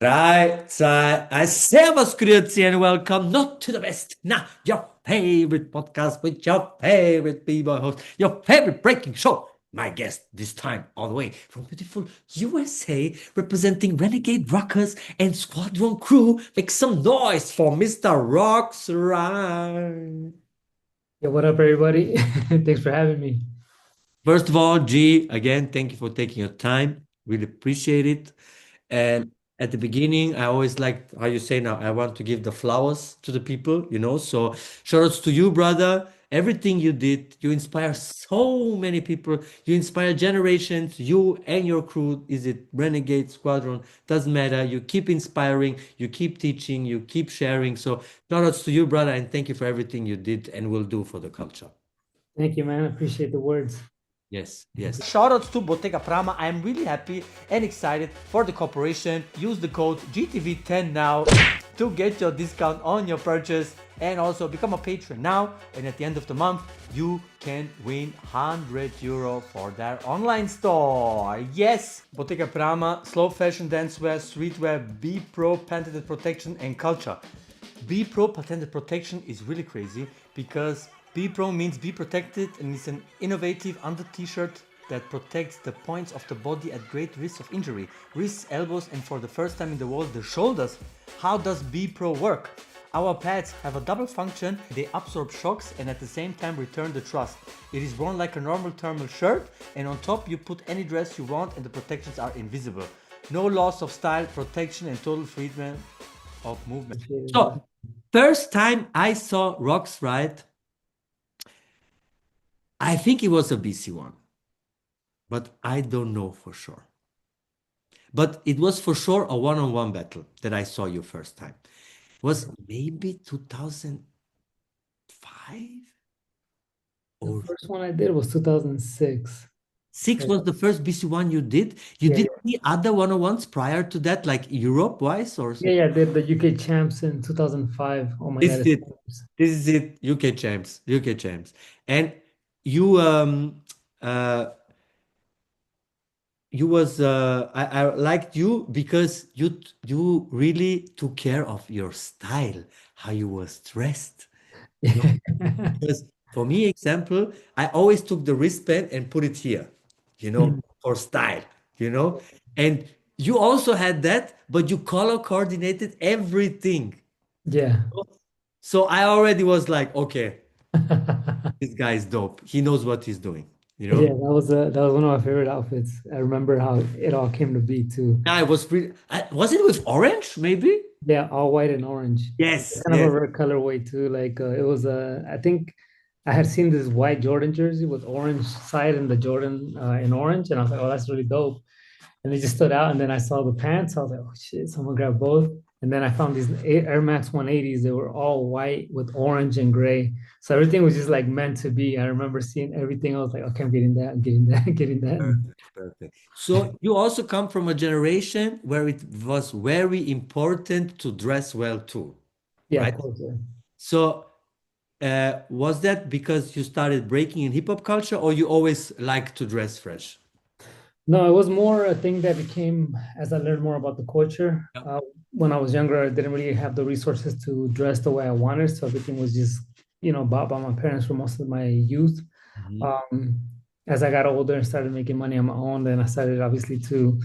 Drei, zwei, servus, grüezi, and welcome not to the best, nah, your favorite podcast with your favorite Bboy host, your favorite breaking show. My guest this time, all the way from beautiful USA, representing Renegade Rockers and Squadron Crew. Make some noise for Mr. Roxrite. Yeah, what up, everybody? Thanks for having me. First of all, G, again, thank you for taking your time. Really appreciate it. And at the beginning, I always like how you say now, I want to give the flowers to the people. So shout outs to you, brother. Everything you did, you inspire so many people. You inspire generations, you and your crew. Is it Renegade Squadron? Doesn't matter. You keep inspiring, you keep teaching, you keep sharing. So shout outs to you, brother, and thank you for everything you did and will do for the culture. Thank you, man. I appreciate the words. Yes, yes. Shoutouts to Bottega Prama. I am really happy and excited for the cooperation. Use the code GTV10 now to get your discount on your purchase and also become a patron now. And at the end of the month, you can win €100 for their online store. Yes, Bottega Prama, slow fashion, dancewear, streetwear, Be Pro, patented protection and culture. Be Pro patented protection is really crazy because Be Pro means be protected and it's an innovative under t-shirt that protects the points of the body at great risk of injury. Wrists, elbows, and for the first time in the world, the shoulders. How does Be Pro work? Our pads have a double function, they absorb shocks and at the same time return the thrust. It is worn like a normal thermal shirt and on top you put any dress you want and the protections are invisible. No loss of style, protection and total freedom of movement. Appreciate it, So, man. first time I saw Roxrite, I think it was a BC one, but I don't know for sure. But it was for sure a one-on-one battle that I saw you first time. It was maybe 2005 The or first one I did was 2006. six was the first BC one you did. You Yeah, did yeah, any other one-on-ones prior to that, like Europe-wise or yeah, so? yeah. I did the UK champs in 2005. Oh my This God, is it's it. This is it. UK champs. UK champs. And you uh you was I liked you because you really took care of your style, how you was dressed, you know. Because for me, example, I always took the wristband and put it here, for style, you know. And you also had that, but you color coordinated everything. Yeah. So I already was like, okay, this guy is dope. He knows what he's doing, you Yeah, know. that was one of my favorite outfits. I remember how it all came to be too. Yeah, I was pretty. Was it with orange, maybe? Yeah, all white and orange. Yes, Kind of a yes. rare colorway too. Like it was I think I had seen this white Jordan jersey with orange side and the Jordan in orange, and I was like, oh, that's really dope. And they just stood out. And then I saw the pants. I was like, oh shit, someone grabbed both. And then I found these Air Max 180s. They were all white with orange and gray. So everything was just like meant to be. I remember seeing everything. I was like, okay, I'm getting that, I'm getting that, getting that. Perfect, perfect. So you also come from a generation where it was very important to dress well too, Yeah, of right? course. Yeah. So was that because you started breaking in hip hop culture, or you always liked to dress fresh? No, it was more a thing that became as I learned more about the culture. Yeah. When I was younger, I didn't really have the resources to dress the way I wanted. So everything was just, bought by my parents for most of my youth. Mhm. Um, as I got older and started making money on my own, then I started obviously to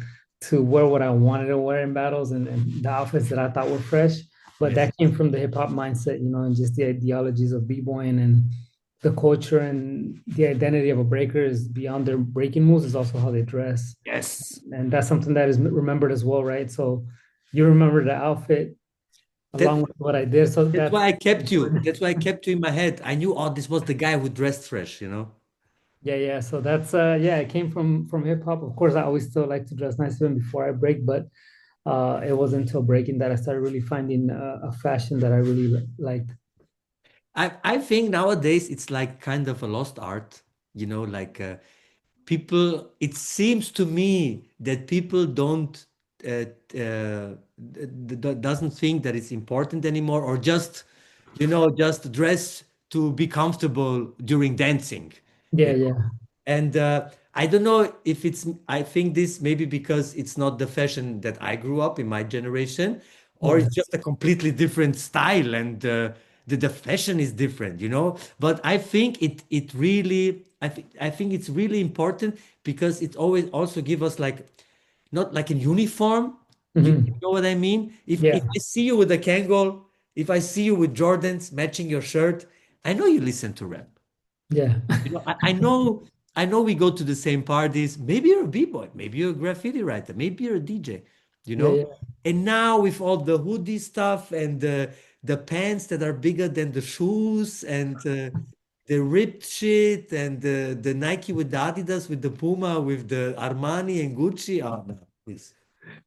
wear what I wanted to wear in battles and the outfits that I thought were fresh. But Yes. that came from the hip hop mindset, and just the ideologies of b-boying and the culture and the identity of a breaker is beyond their breaking moves, is also how they dress. Yes. And that's something that is remembered as well, right? So you remember the outfit That along with what I did. So that's that's why I kept you. important. That's why I kept you in my head. I knew, oh, this was the guy who dressed fresh. Yeah, yeah. So that's yeah, it came from hip hop. Of course, I always still like to dress nice even before I break, but it wasn't until breaking that I started really finding a fashion that I really liked. I think nowadays it's like kind of a lost art, like people, it seems to me that people don't doesn't think that it's important anymore, or just dress to be comfortable during dancing. Yeah, you know yeah. and I don't know if it's, I think this maybe because it's not the fashion that I grew up in my generation, or Yeah. it's just a completely different style and the fashion is different, you know? But I think it really, I think it's really important because it always also give us like, not like in uniform, you Mhm. know what I mean? If Yeah. I see you with a Kangol, if I see you with Jordans matching your shirt, I know you listen to rap. Yeah. You know, I know we go to the same parties. Maybe you're a b-boy, maybe you're a graffiti writer, maybe you're a DJ, you Yeah. know? Yeah. And now with all the hoodie stuff and the pants that are bigger than the shoes and the ripped shit and the Nike with the Adidas, with the Puma, with the Armani and Gucci. Oh no, please.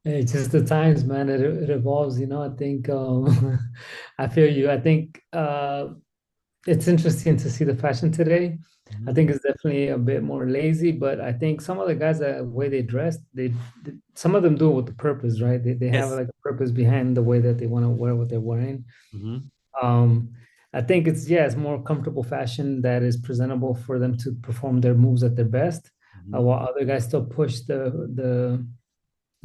It's just the times, man. It evolves, you know. I think I feel you. I think it's interesting to see the fashion today. I Mhm. think it's definitely a bit more lazy, but I think some of the guys that way they dress, some of them do it with the purpose, right? They have Yes. like a purpose behind the way that they want to wear what they're wearing. Mhm. Um, I think it's yeah, it's more comfortable fashion that is presentable for them to perform their moves at their best, Mhm. while other guys still push the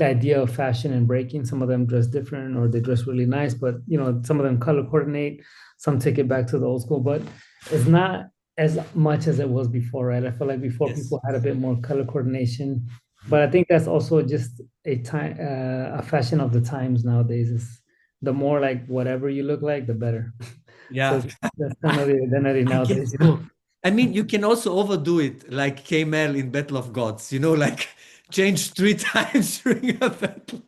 idea of fashion and breaking. Some of them dress different or they dress really nice, but you know, some of them color coordinate, some take it back to the old school, but it's not as much as it was before, right? I feel like before Yes. people had a bit more color coordination, but I think that's also just a fashion of the times nowadays. Is the more like whatever you look like, the better. So Yeah. that's kind of the identity I guess nowadays, you know? so. I mean, you can also overdo it, like K-Mel in Battle of Gods, you know, like change three times during a battle.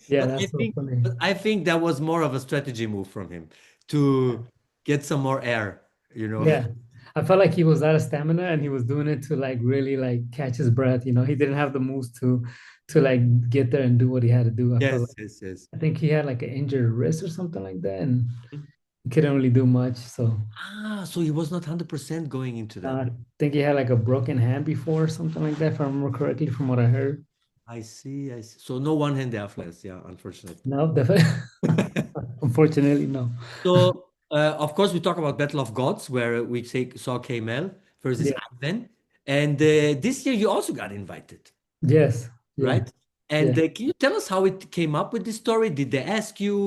Yeah, But I that's so think, funny. but I think that was more of a strategy move from him to get some more air, you know. Yeah. I felt like he was out of stamina and he was doing it to like really like catch his breath. You know, he didn't have the moves to like get there and do what he had to do. I felt Yes, like yes, yes. I think he had like an injured wrist or something like that, and he couldn't really do much. So Ah, so he was not 100% going into that. I think he had like a broken hand before or something like that, if I remember correctly from what I heard. I see, I see. So no one-hand athletes, yeah, unfortunately. No, definitely. Unfortunately, no. So, of course, we talk about Battle of Gods, where we saw K-Mel versus Yeah. Ivan. And this year you also got invited, Yes. Yeah. right? And Yeah. can you tell us how it came up with this story? Did they ask you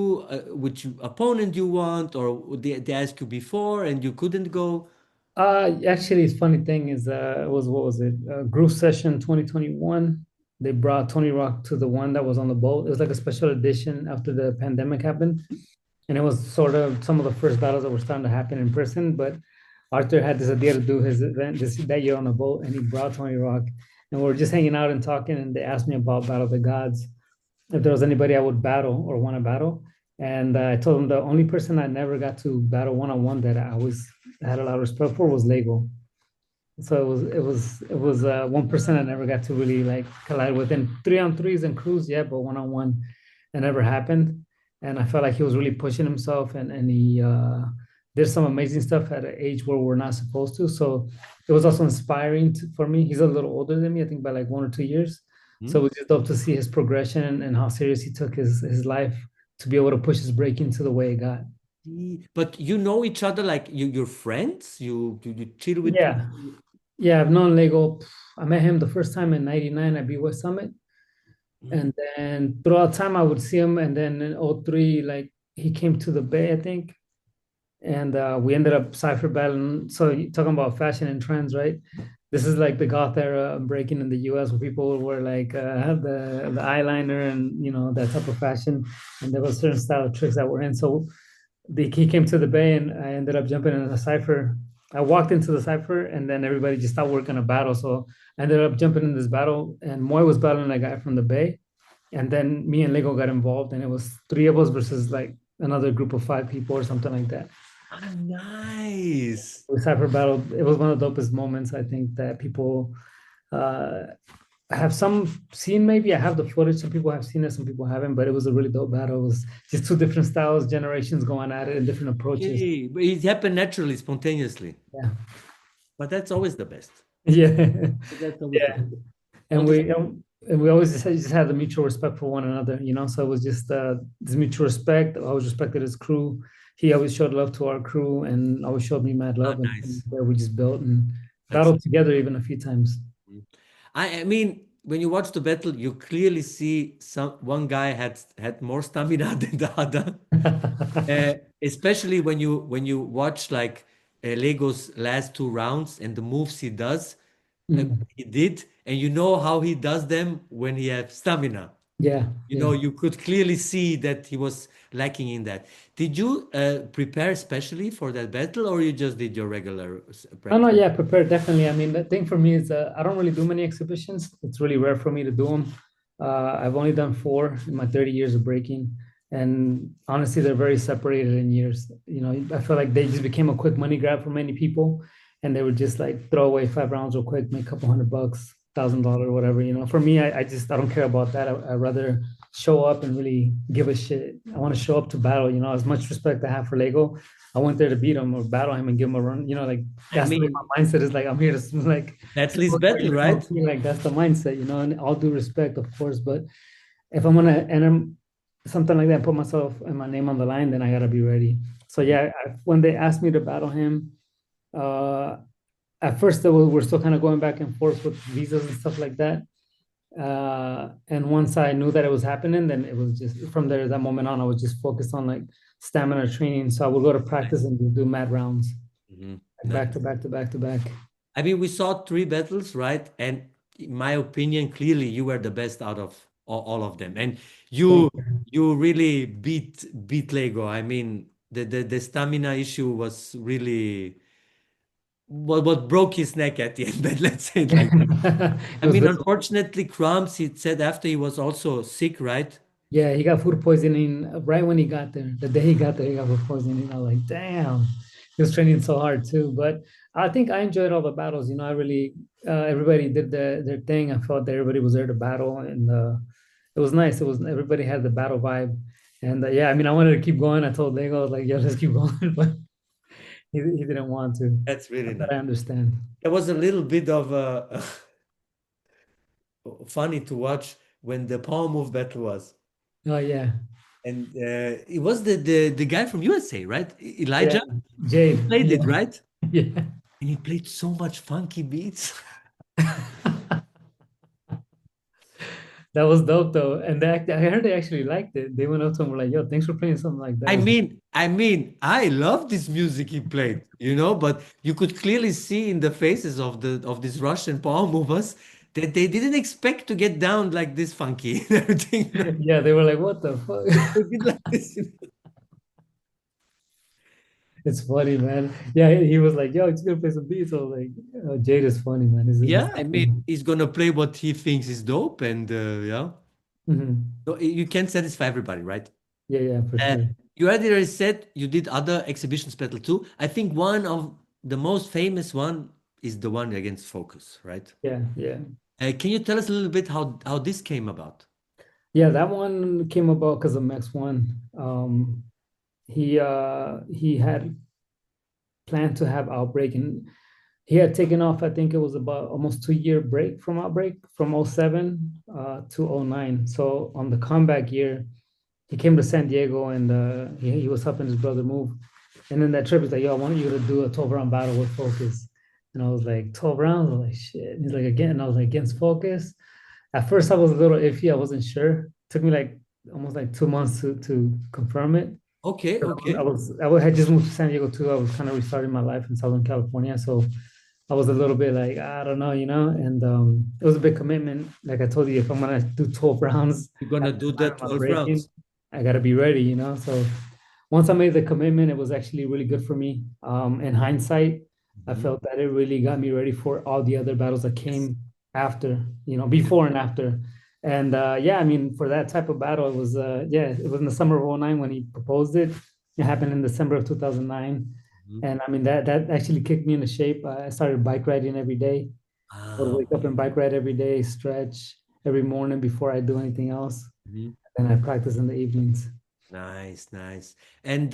which opponent you want, or they ask you before and you couldn't go? Actually, it's funny thing is, it was what was it? Group session 2021. They brought Tony Rock to the one that was on the boat. It was like a special edition after the pandemic happened, and it was sort of some of the first battles that were starting to happen in person. But Arthur had this idea to do his event that year on a boat, and he brought Tony Rock, and we were just hanging out and talking. And they asked me about Battle of the Gods, if there was anybody I would battle or want to battle. And I told him the only person I never got to battle one on one that I always had a lot of respect for was Lego. So it was one person I never got to really like collide with. And three on threes and crews, yeah, but one on one, it never happened. And I felt like he was really pushing himself, and he did some amazing stuff at an age where we're not supposed to. So it was also inspiring for me. He's a little older than me, I think by like 1 or 2 years. So Hmm? it was just dope to see his progression and how serious he took his life to be able to push his breaking to the way it got. But you know each other, like you're friends? You chill with Yeah. people? Yeah, I've known Lego. I met him the first time in '99 at Bboy Summit. Mm. And then throughout time I would see him. And then in '03, like he came to the Bay, I think. And we ended up cipher battling. So you talking about fashion and trends, right? This is like the goth era breaking in the US where people were like the eyeliner and you know that type of fashion. And there was certain style of tricks that were in. So he came to the Bay and I ended up jumping in a cipher. I walked into the cipher and then everybody just stopped working a battle. So I ended up jumping in this battle and Moy was battling a guy from the Bay. And then me and Lego got involved and it was three of us versus like another group of five people or something like that. Ah, nice. We cipher battle. It was one of the dopest moments I think that people uh, have some seen. Maybe I have the footage. Some people have seen it, some people haven't. But it was a really dope battle. It was just two different styles, generations going at it, and different approaches. Okay, but it happened naturally, spontaneously. Yeah, But that's always the best. yeah, That's always the yeah. best. On And the we always just had the mutual respect for one another. You know, so it was just this mutual respect. I always respected his crew. He always showed love to our crew, and always showed me mad ah, love, and nice. where we just built. And That's battled together even a few times. I mean, when you watch the battle, you clearly see one guy had more stamina than the other. Especially when you watch like Lego's last two rounds and the moves he does, Mm. he did, and you know how he does them when he has stamina. Yeah, You yeah. know, you could clearly see that he was lacking in that. Did you prepare especially for that battle, or you just did your regular No, no, practice? yeah, prepared definitely. I mean, the thing for me is I don't really do many exhibitions. It's really rare for me to do them. I've only done four in my 30 years of breaking, and honestly, they're very separated in years. You know, I feel like they just became a quick money grab for many people, and they would just like throw away 5 rounds real quick, make a couple $100, $1,000, whatever. You know, for me, I don't care about that. I'd rather show up and really give a shit. I want to show up to battle. You know, as much respect I have for Lego, I went there to beat him or battle him and give him a run. You know, like I that's the way mean, my mindset is. Like I'm here to like that's his support what battle, you're doing. right? Like that's the mindset, you know. And all due respect, of course, but if I'm gonna enter something like that, put myself and my name on the line, then I gotta be ready. So yeah, when they asked me to battle him, uh, at first we're still kind of going back and forth with visas and stuff like that. And once I knew that it was happening, then it was just from there, that moment on, I was just focused on like stamina training. So I would go to practice Nice. and do mad rounds, Mhm. like back to Nice. back to back to back. I mean, we saw three battles, right? And in my opinion, clearly you were the best out of all of them. And Thank you you. you really beat Lego. I mean, the stamina issue was really what broke his neck at the end, but let's say it like that. It I was mean, visible. unfortunately, Crumbs, he said after he was also sick, right? Yeah, he got food poisoning right when he got there. The day he got there, he got food poisoning. I was like, damn, he was training so hard too. But I think I enjoyed all the battles. You know, I really, everybody did their thing. I felt that everybody was there to battle, and it was nice. It was everybody had the battle vibe, and yeah, I mean, I wanted to keep going. I told Lego, I was like, yeah, let's keep going, but he didn't want to. That's really But nice. I understand. It was a little bit of funny to watch when the power move battle was. Oh yeah, And it was the guy from USA, right? yeah, Elijah. He Jade, played it, yeah, right? yeah. And he played so much funky beats. That was dope though, and I heard they actually liked it. They went up to him and were like, "Yo, thanks for playing something like that." I love this music he played, but you could clearly see in the faces of these Russian power movers that they didn't expect to get down like this funky and everything. Yeah, they were like, "What the fuck?" They did like this. It's funny, man. Yeah, he was like, "Yo, it's gonna play some beats." I was like, oh, "Jade is funny, man. Is Yeah, I mean, he's gonna play what he thinks is dope, and yeah, Mhm. so you can't satisfy everybody, right? Yeah, yeah, for Uh, sure. you already said you did other exhibitions battle too. I think one of the most famous one is the one against Focus, right? Yeah, yeah, Can you tell us a little bit how this came about? yeah. That one came about because of Max One. He had planned to have Outbreak, and he had taken off. I think it was about almost 2 year break from Outbreak from '07 to '09. So on the comeback year, he came to San Diego and he was helping his brother move. And then that trip is like, yo, I want you to do a 12 round battle with Focus. And I was like, 12 rounds? I was like, shit. And he's like, again. And I was like, against Focus. At first, I was a little iffy. I wasn't sure. It took me like almost like 2 months to confirm it. Okay, okay. I had just moved to San Diego too. I was kind of restarting my life in Southern California. So I was a little bit like, I don't know, and it was a big commitment. Like I told you, if I'm gonna do 12 rounds You're at gonna the do time that of my 12 breaking, rounds. I gotta be ready. So once I made the commitment, it was actually really good for me. In hindsight, I Mhm. felt that it really got me ready for all the other battles that Yes. came after, before and after. And yeah, I mean, for that type of battle, it was in the summer of '09 when he proposed it. It happened in December of 2009. Mhm. And I mean, that actually kicked me into shape. I started bike riding every day. I would Ah, wake up and bike ride every day, stretch every morning before I do anything else. mhm. And I practice in the evenings. Nice, nice. And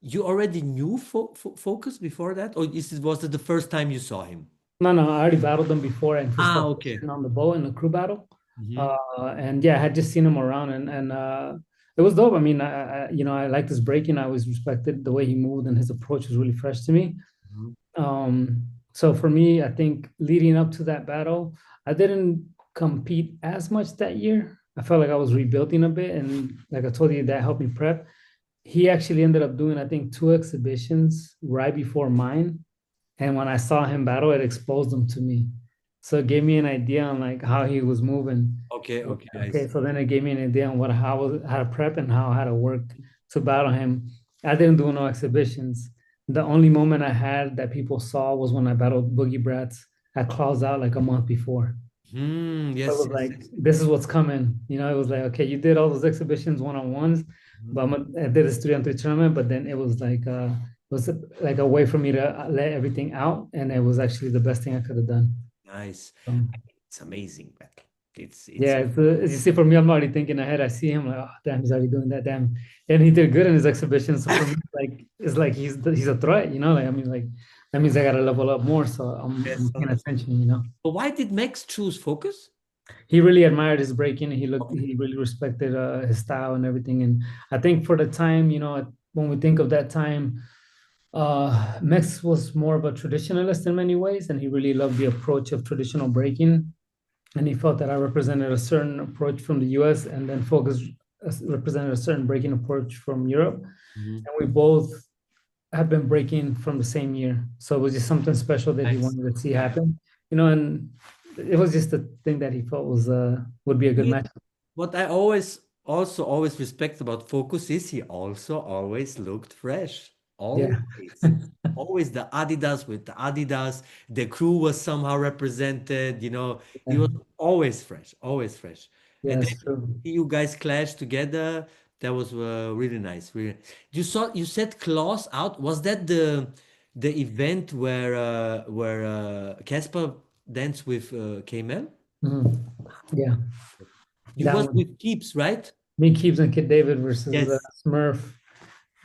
you already knew Focus before that, or was it the first time you saw him? No, no, I already battled them before and for Ah, stuff okay. on the boat in the crew battle. Mhm. And yeah, I had just seen him around and it was dope. I mean, I liked his breaking. I always respected the way he moved and his approach was really fresh to me. Mhm. Um, So for me, I think leading up to that battle, I didn't compete as much that year. I felt like I was rebuilding a bit, and like I told you, that helped me prep. He actually ended up doing, I think, two exhibitions right before mine. And when I saw him battle, it exposed him to me. So it gave me an idea on like how he was moving. Okay, So, okay, I okay, see. so then it gave me an idea on how to prep and how to work to battle him. I didn't do no exhibitions. The only moment I had that people saw was when I battled Boogie Brats at Claws Out like a month before. So it Yes, was yes, like, yes. this is what's coming. It was like, okay, you did all those exhibitions one-on-ones, but Mhm. I did this 3-on-3 tournament, but then it was like a way for me to let everything out, and it was actually the best thing I could have done. Nice. So, It's amazing battle. It's yeah, as you see, for me, I'm already thinking ahead. I see him like, oh, damn, he's already doing that, damn, and he did good in his exhibition. So for me, like, it's like he's a threat, like I mean, like that means I gotta level up more. So I'm yes. paying attention. But why did Max choose focus? He really admired his breaking. Okay. He really respected his style and everything. And I think for the time, when we think of that time, Mex was more of a traditionalist in many ways, and he really loved the approach of traditional breaking. And he felt that I represented a certain approach from the US, and then Focus represented a certain breaking approach from Europe. Mhm. And we both have been breaking from the same year. So it was just something special that he Nice. wanted to see Yeah. happen, and it was just a thing that he felt was would be a good Me- match. What I always respect about Focus is he also always looked fresh. Yeah. Always. Always the Adidas with the Adidas. The crew was somehow represented, he Yeah, was always fresh, always fresh. And yeah, then it's true. you guys clashed together. That was really nice. Really. You said Claws out. Was that the event where Casper danced with Kamel? Mhm. Yeah, You that was one. with Keeps, right? Me, Keeps, and Kid David versus Yes. Smurf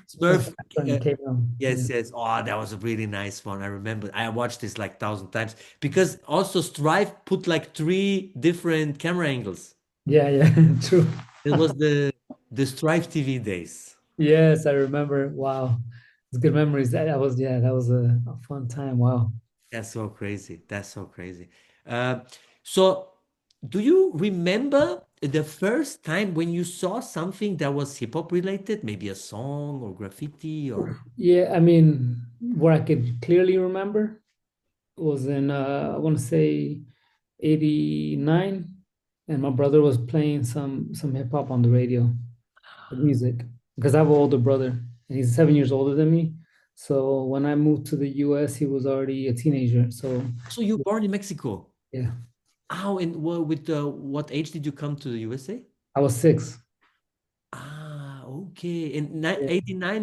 Smurf. and K-Bone. Yeah. Yes, yes. Oh, that was a really nice one. I remember. I watched this like 1,000 times because also Strive put like three different camera angles. Yeah, yeah, true. It was the Strive TV days. Yes, I remember. Wow. It's good memories. That was a fun time. Wow. That's so crazy. That's so crazy. Uh, so, do you remember the first time when you saw something that was hip hop related, maybe a song or graffiti or? Yeah, I mean, where I could clearly remember was in I want to say 89, and my brother was playing some hip hop on the radio, the music, because I have an older brother and he's 7 years older than me. So when I moved to the US, he was already a teenager. So So you born in Mexico? yeah, How and with what age did you come to the USA? I was 6. Ah, okay. In Yeah, 89,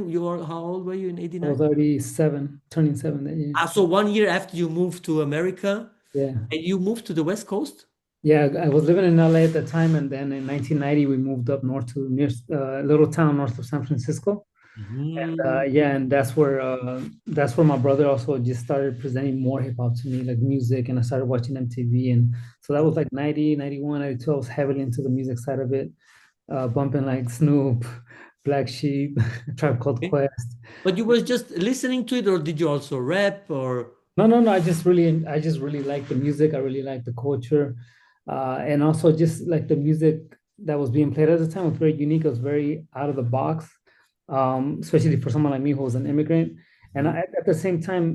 how old were you in I was 89? already 7, turning 7 that year. Ah, so 1 year after you moved to America, Yeah. and you moved to the West Coast? Yeah, I was living in LA at the time, and then in 1990 we moved up north to near a little town north of San Francisco. Mhm. Yeah, and that's where my brother also just started presenting more hip hop to me, like music, and I started watching MTV, and so that was like 90, 91, 92. I was heavily into the music side of it, bumping like Snoop, Black Sheep, Tribe Called Okay. Quest. But you was just listening to it, or did you also rap, or? No, no, no. I just really like the music. I really like the culture, and also just like the music that was being played at the time was very unique. It was very out of the box, especially for someone like me who was an immigrant. And Mhm. at the same time,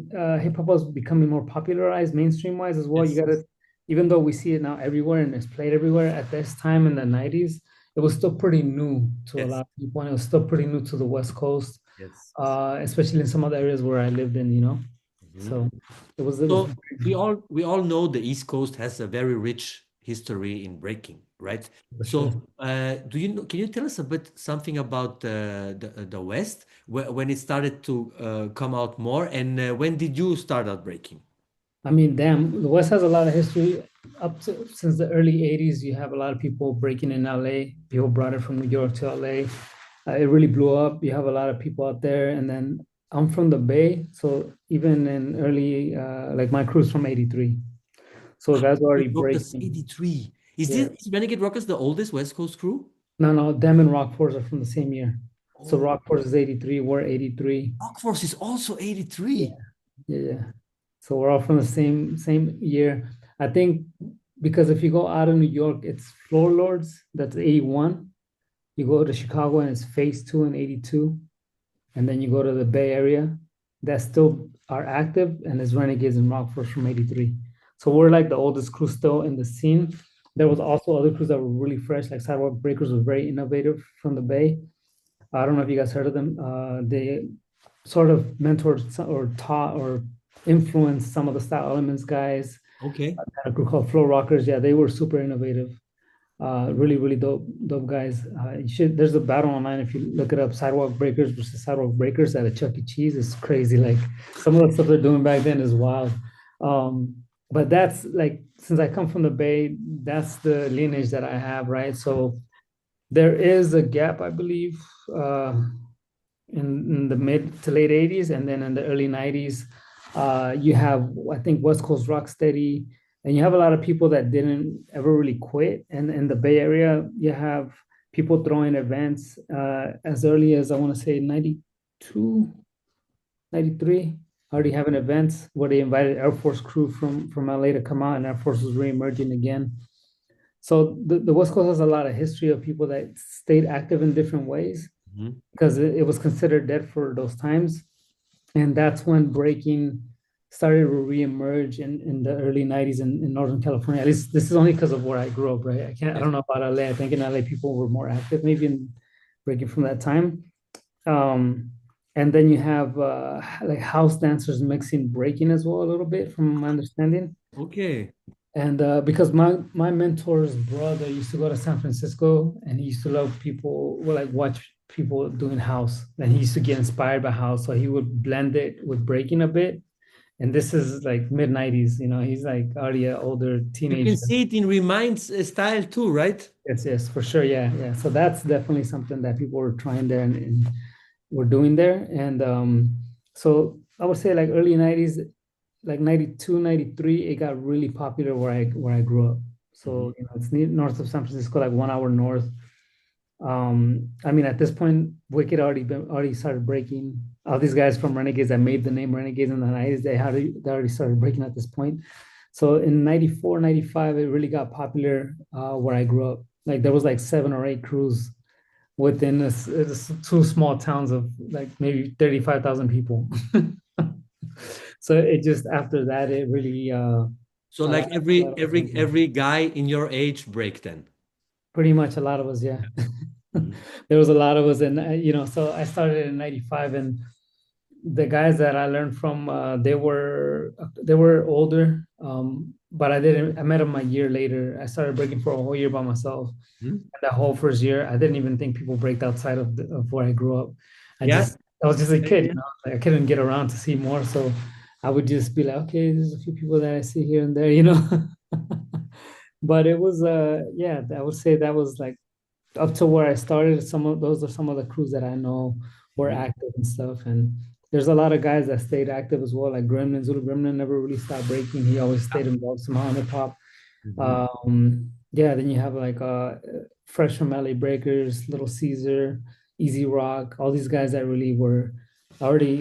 hip hop was becoming more popularized, mainstream wise as well. You Yes. got to, even though we see it now everywhere and it's played everywhere, at this time in the '90s, it was still pretty new to a Yes. lot of people, and it was still pretty new to the West Coast, Yes. especially in some of the areas where I lived in. Mhm. So it was So we all know the East Coast has a very rich history in breaking, right? for sure. So do you know, can you tell us a bit something about the West when it started to come out more, and when did you start out breaking? I mean, damn, the West has a lot of history. Up to since the early '80s, you have a lot of people breaking in LA. People brought it from New York to LA. It really blew up. You have a lot of people out there. And then I'm from the Bay. So even in early, like my crew's from '83. So guys were already Renegade Rockers breaking. 83. Is Yeah. this is Renegade Rockers the oldest West Coast crew? No, no, them and Rock Force are from the same year. So Oh, Rock Force is '83. We're '83. Rock Force is also Yeah. 83. Yeah. Yeah. So we're all from the same year. I think because if you go out of New York, it's Floor Lords, that's 81. You go to Chicago and it's Phase 2 and 82. And then you go to the Bay Area, that still are active, and there's Renegades and Rockforce from 83. So we're like the oldest crew still in the scene. There was also other crews that were really fresh, like Sidewalk Breakers was very innovative from the Bay. I don't know if you guys heard of them. They sort of mentored or taught or influenced some of the style elements guys. Okay. A group called Flow Rockers. Yeah, they were super innovative. Really dope guys. You should. There's a battle online if you look it up. Sidewalk Breakers versus Sidewalk Breakers at a Chuck E. Cheese. It's crazy. Like some of the stuff they're doing back then is wild. But that's like since I come from the Bay, that's the lineage that I have, right? So there is a gap, I believe, in the mid to late 80s, and then in the early 90s, you have, I think, West Coast Rocksteady, and you have a lot of people that didn't ever really quit. And in the Bay Area, you have people throwing events as early as, I want to say, 92, 93, already having events where they invited Air Force crew from LA to come out, and Air Force was reemerging again. So the West Coast has a lot of history of people that stayed active in different ways Mhm. because it was considered dead for those times. And that's when breaking started to reemerge in the early 90s in Northern California. At least this is only because of where I grew up, right? I Yes. don't know about LA. I think in LA people were more active maybe in breaking from that time. Um, and then you have like house dancers mixing breaking as well a little bit from my understanding. Okay. And because my mentor's brother used to go to San Francisco and he used to love people, well, like watch people doing house. And he used to get inspired by house. So he would blend it with breaking a bit. And this is like mid 90s, he's like already an older You can teenager. see it in Reminds style too, right? Yes, for sure. Yeah, yeah. So that's definitely something that people were trying there and were doing there. And so I would say like early 90s, like 92, 93, it got really popular where I grew up. Mhm. So, it's north of San Francisco, like 1 hour north. I mean, at this point, Wicked already started breaking. All these guys from Renegades that made the name Renegades in the 90s, they already started breaking at this point. So in 94, 95, it really got popular where I grew up. Like there was like 7 or 8 crews within this two small towns of like maybe 35,000 people. So it just after that it really So a like lot, a lot of us, every guy in your age break then. pretty much a lot of us, yeah. Mhm. There was a lot of us, and so I started in 95, and the guys that I learned from, they were older, but I met them a year later. I started breaking for a whole year by myself. Mhm. And that whole first year, I didn't even think people breaked outside of where I grew up. Yeah. I was just a Yeah, kid, yeah. like I couldn't get around to see more, so I would just be like, okay, there's a few people that I see here and there. But it was, yeah, I would say that was like up to where I started. Those are some of the crews that I know were Mhm. active and stuff. And there's a lot of guys that stayed active as well, like Gremlin. Zulu Gremlin never really stopped breaking. He always stayed involved somehow in hip hop. Mhm. Yeah, then you have like Fresh from LA Breakers, Little Caesar, Easy Rock, all these guys that really were already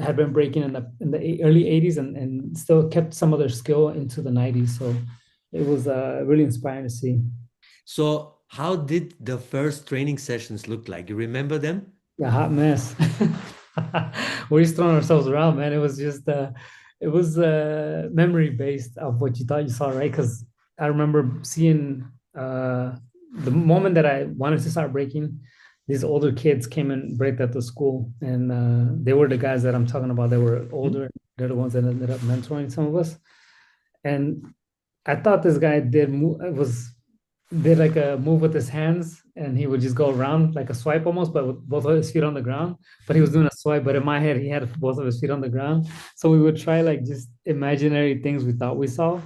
had been breaking in the early 80s and still kept some of their skill into the 90s. So it was really inspiring to see. So how did the first training sessions look like? You remember them? A hot mess. We're just throwing ourselves around, man. It was memory based of what you thought you saw, right? Because I remember seeing the moment that I wanted to start breaking, these older kids came and braked at the school, and they were the guys that I'm talking about. They were Mhm. older. They're the ones that ended up mentoring some of us. And I thought this guy did like a move with his hands, and he would just go around like a swipe almost, but with both of his feet on the ground. But he was doing a swipe, but in my head, he had both of his feet on the ground. So we would try like just imaginary things we thought we saw,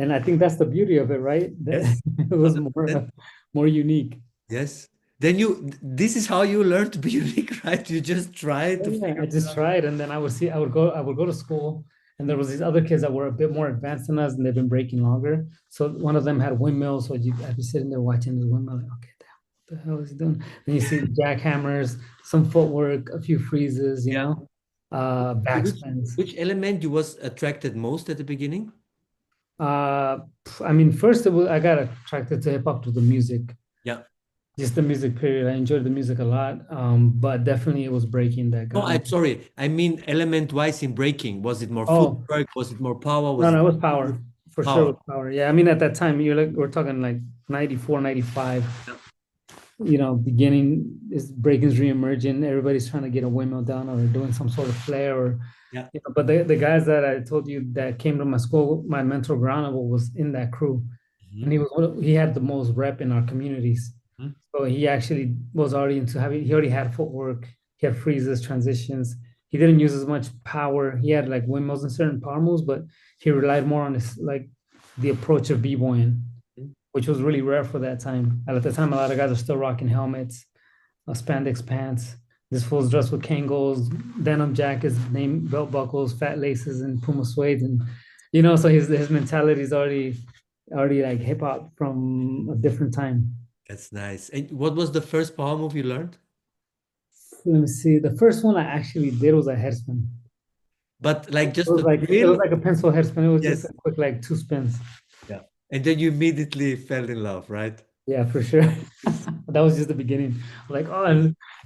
and I think that's the beauty of it, right? Yes. It was 100%. more unique. Yes. Then this is how you learn to be unique, right? You just try Oh, to yeah, figure I it just out. tried, and then I would go to school, and there was these other kids that were a bit more advanced than us, and they've been breaking longer. So one of them had windmills, so I'd be sitting there watching the windmill, like, okay, damn, what the hell is he doing? Then you see jackhammers, some footwork, a few freezes, Yeah. Which backspins. which element you was attracted most at the beginning? I mean, first of all, I got attracted to hip hop to the music, Yeah. just the music period. I enjoyed the music a lot, but definitely it was breaking that No, got me. I'm sorry. I mean element-wise in breaking. Was it more Oh, footwork? Was it more power? no, Was it no, it was power for sure. It power? was power. Yeah, I mean, at that time, you're like we're talking like 94, 95. Yeah. Beginning is breaking's re-emerging. Everybody's trying to get a windmill down or doing some sort of flare or Yeah. but the guys that I told you that came to my school, my mentor Granable was in that crew, and Mhm. he had the most rep in our communities. Mhm. So he actually was already into having. He already had footwork. He had freezes, transitions. He didn't use as much power. He had like windmills and certain power moves, but he relied more on his like the approach of b-boying, which was really rare for that time. And at the time, a lot of guys are still rocking helmets, spandex pants. This fool's dressed with Kangol, denim jackets, name belt buckles, fat laces, and Puma suede, and so his mentality is already like hip hop from a different time. That's nice. And what was the first power move you learned? Let me see. The first one I actually did was a headspin. But like It just was a like it was drill? like a pencil headspin. It was just Yes. a quick like two spins. Yeah. And then you immediately fell in love, right? Yeah, for sure. That was just the beginning. Like, oh,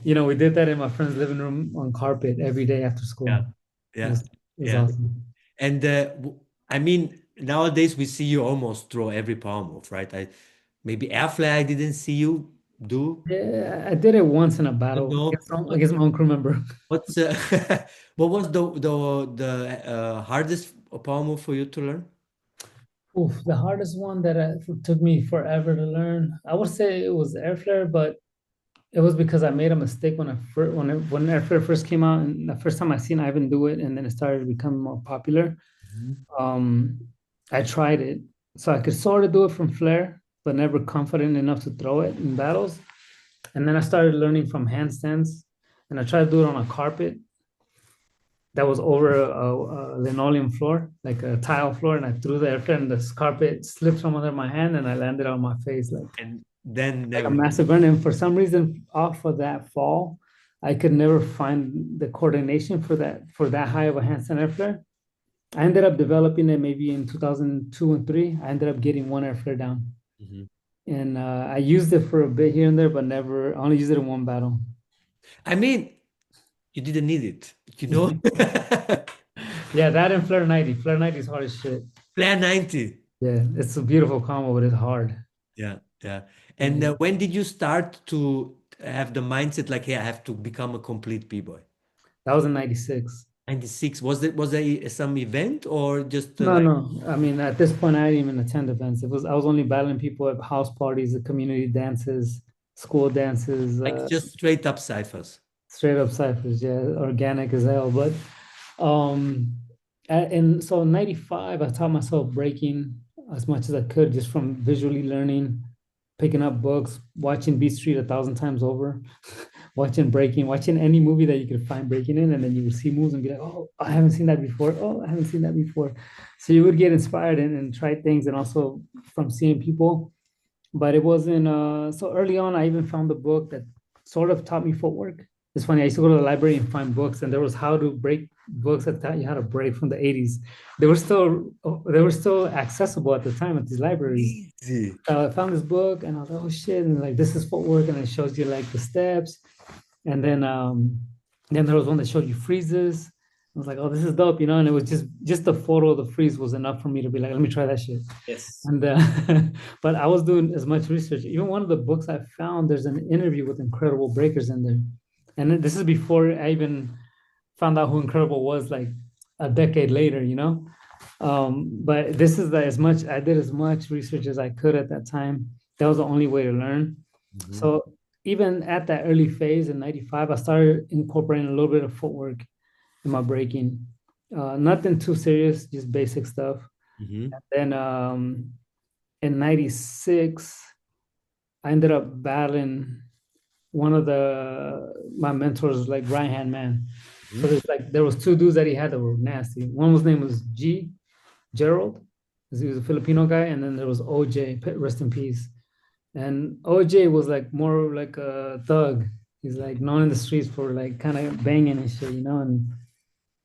Yes. and we did that in my friend's living room on carpet every day after school. Yeah. It Yeah. was it was Yeah. awesome. And I mean, nowadays we see you almost throw every power move, right? Maybe airfly I didn't see you do. Yeah, I did it once in a But battle no. against my own crew member. What's what was the hardest power move for you to learn? Oof, the hardest one that took me forever to learn, I would say it was air flare, but it was because I made a mistake when when air flare first came out, and the first time I seen Ivan do it, and then it started becoming more popular. Mhm. Um, I tried it, so I could sort of do it from flare, but never confident enough to throw it in battles. And then I started learning from handstands, and I tried to do it on a carpet that was over a linoleum floor, like a tile floor, and I threw the air flare, and this carpet slipped from under my hand, and I landed on my face And then like a never. massive burn. And for some reason, off of that fall, I could never find the coordination for that high of a handstand air flare. I ended up developing it maybe in 2002 and three. I ended up getting one air flare down, Mhm. and I used it for a bit here and there, but never. I only used it in one battle. I mean, you didn't need it, you know? Yeah, that and flare 90. Flare 90 is hard as shit. Plan 90. Yeah, it's a beautiful combo, but it's hard. Yeah, yeah. And Yeah. when did you start to have the mindset like, hey, I have to become a complete b-boy? That was in 96. 96. Was there some event or just No, like no. I mean, at this point, I didn't even attend events. I was only battling people at house parties, the community dances, school dances, just straight up ciphers? straight up ciphers. Yeah, organic as hell. But um, and so in 95, I taught myself breaking as much as I could just from visually learning, picking up books, watching Beat Street 1,000 times over, watching breaking, watching any movie that you could find breaking in, and then you would see moves and be like, oh, I haven't seen that before. Oh, I haven't seen that before. So you would get inspired and try things, and also from seeing people. But it wasn't so early on. I even found a book that sort of taught me footwork. It's funny. I used to go to the library and find books, and there was how to break books that taught you how to break from the 80s. They were still accessible at the time at these libraries. Easy. I found this book and I was like, oh shit, and like this is footwork, and it shows you like the steps, and then there was one that showed you freezes. I was like, oh, this is dope, and it was just the photo of the freeze was enough for me to be like, let me try that shit. Yes. And but I was doing as much research. Even one of the books I found, there's an interview with incredible breakers in there, and this is before I even found out who Incredible was, like a decade later. But this is as much I did as much research as I could at that time. That was the only way to learn. Mhm. So even at that early phase in 95, I started incorporating a little bit of footwork in my breaking. Nothing too serious, just basic stuff. Mhm. Then in 96, I ended up battling one of my mentors, like right hand man. So Mhm. there was two dudes that he had that were nasty. One was name was Gerald. He was a Filipino guy, and then there was OJ, rest in peace. And OJ was like more like a thug. He's like known in the streets for like kind of banging and shit, and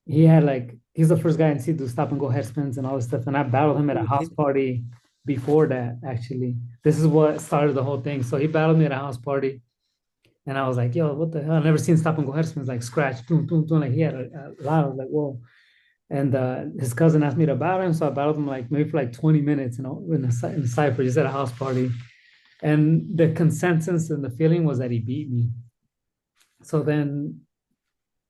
he had like he's the first guy in C to stop and go head spins and all this stuff. And I battled him at a house party before that, actually. This is what started the whole thing. So he battled me at a house party. And I was like, yo, what the hell? I've never seen stop and go head spins like scratch, boom, boom, boom. Like he had a lot. I was like, whoa. And his cousin asked me to battle him. So I battled him like maybe for like 20 minutes, you know, in the cypher, just at a house party. And the consensus and the feeling was that he beat me. So then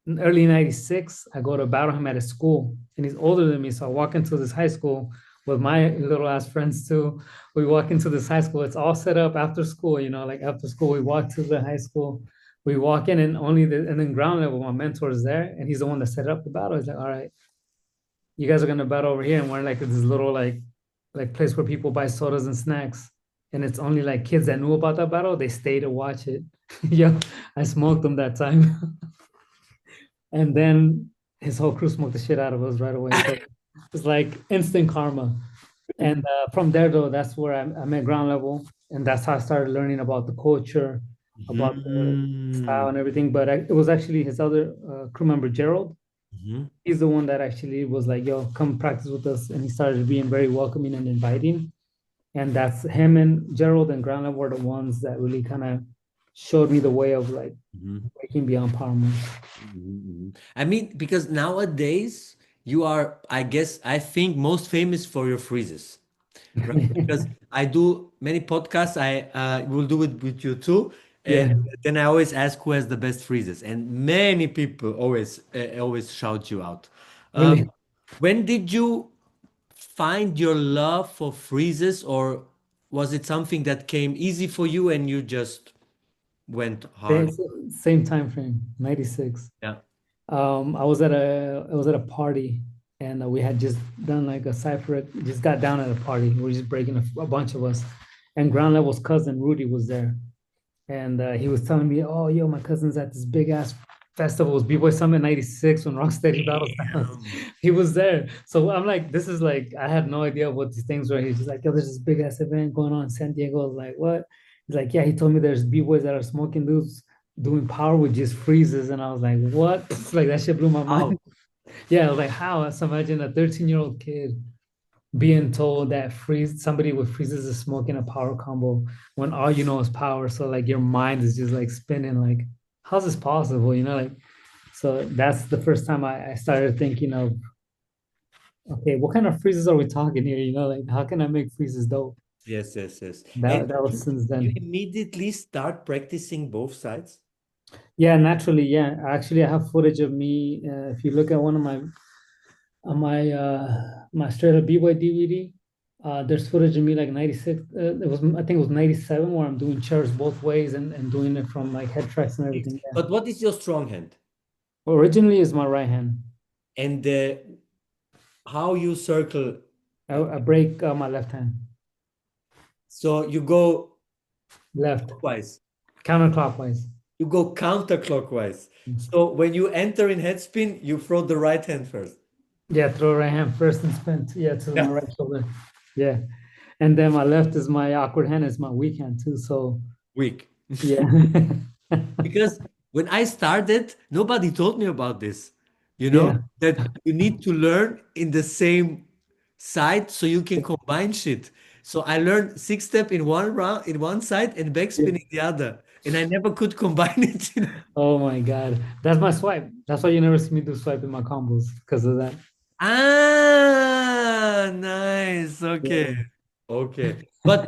in early 96, I go to battle him at his school, and he's older than me. So I walk into this high school with my little ass friends too. We walk into this high school. It's all set up after school, you know, like after school, we walk to the high school. We walk in, and and then ground level, my mentor is there, and he's the one that set up the battle. He's like, all right, you guys are gonna battle over here. And we're like this little like place where people buy sodas and snacks. And it's only like kids that knew about that battle, they stay to watch it. Yeah, I smoked them that time. And then his whole crew smoked the shit out of us right away. So it's like instant karma. And from there, though, that's where I met ground level, and that's how I started learning about the culture, about the style Mhm. and everything. But it was actually his other crew member, Gerald. Mhm. He's the one that actually was like, "Yo, come practice with us," and he started being very welcoming and inviting. And that's him and Gerald and ground level were the ones that really kind of showed me the way of like Mhm. breaking beyond power moves. Mhm. I mean, because nowadays you are, I guess, I think most famous for your freezes, right? Because I do many podcasts. I will do it with you too, and Yeah, then I always ask who has the best freezes, and many people always shout you out. Um, really. when did you find your love for freezes, or was it something that came easy for you and you just went hard? Same time frame, 96. Yeah. I was at a party, and we had just done like a cipher, just got down at a party. We were just breaking a bunch of us, and ground level's cousin Rudy was there, and he was telling me, "Oh, yo, my cousin's at this big ass festival. It was B-Boy Summit '96 when Rocksteady Battle Styles." Damn. He was there, so I'm like, "This is like, I had no idea what these things were." He's just like, "Yo, there's this big ass event going on in San Diego." I was like, "What?" He's like, "Yeah." He told me there's B-Boys that are smoking dudes doing power with just freezes, and I was like, "What?" Like that shit blew my Wow. mind. Yeah, I was like, "How?" So imagine a 13-year-old kid being told that freeze somebody with freezes is smoking a power combo when all you know is power. So like your mind is just like spinning like, how's this possible? You know, like so that's the first time I started thinking of, okay, what kind of freezes are we talking here? You know, like how can I make freezes dope? Yes, yes, yes. And That was since you then. immediately start practicing both sides? Yeah, naturally, yeah. Actually, I have footage of me. If you look at one of my on my straight up B-boy DVD. There's footage of me like 96. It was I think it was 97 where I'm doing chairs both ways and doing it from like head tracks and everything. Yeah. But what is your strong hand? Originally is my right hand. And how you circle? I break my left hand. So you go Left. clockwise. Counterclockwise. You go counterclockwise. So when you enter in head spin, you throw the right hand first. Yeah, throw right hand first and spin yeah, to my Yeah. right shoulder. Yeah. And then my left is my awkward hand, is my weak hand too. So Weak. yeah. Because when I started, nobody told me about this. Yeah. That you need to learn in the same side so you can combine shit. So I learned six step in one round in one side and Yeah. backspin in the other. And I never could combine it. Oh my God. That's my swipe. That's why you never see me do swipe in my combos because of that. Ah, nice. Okay. Yeah. Okay. But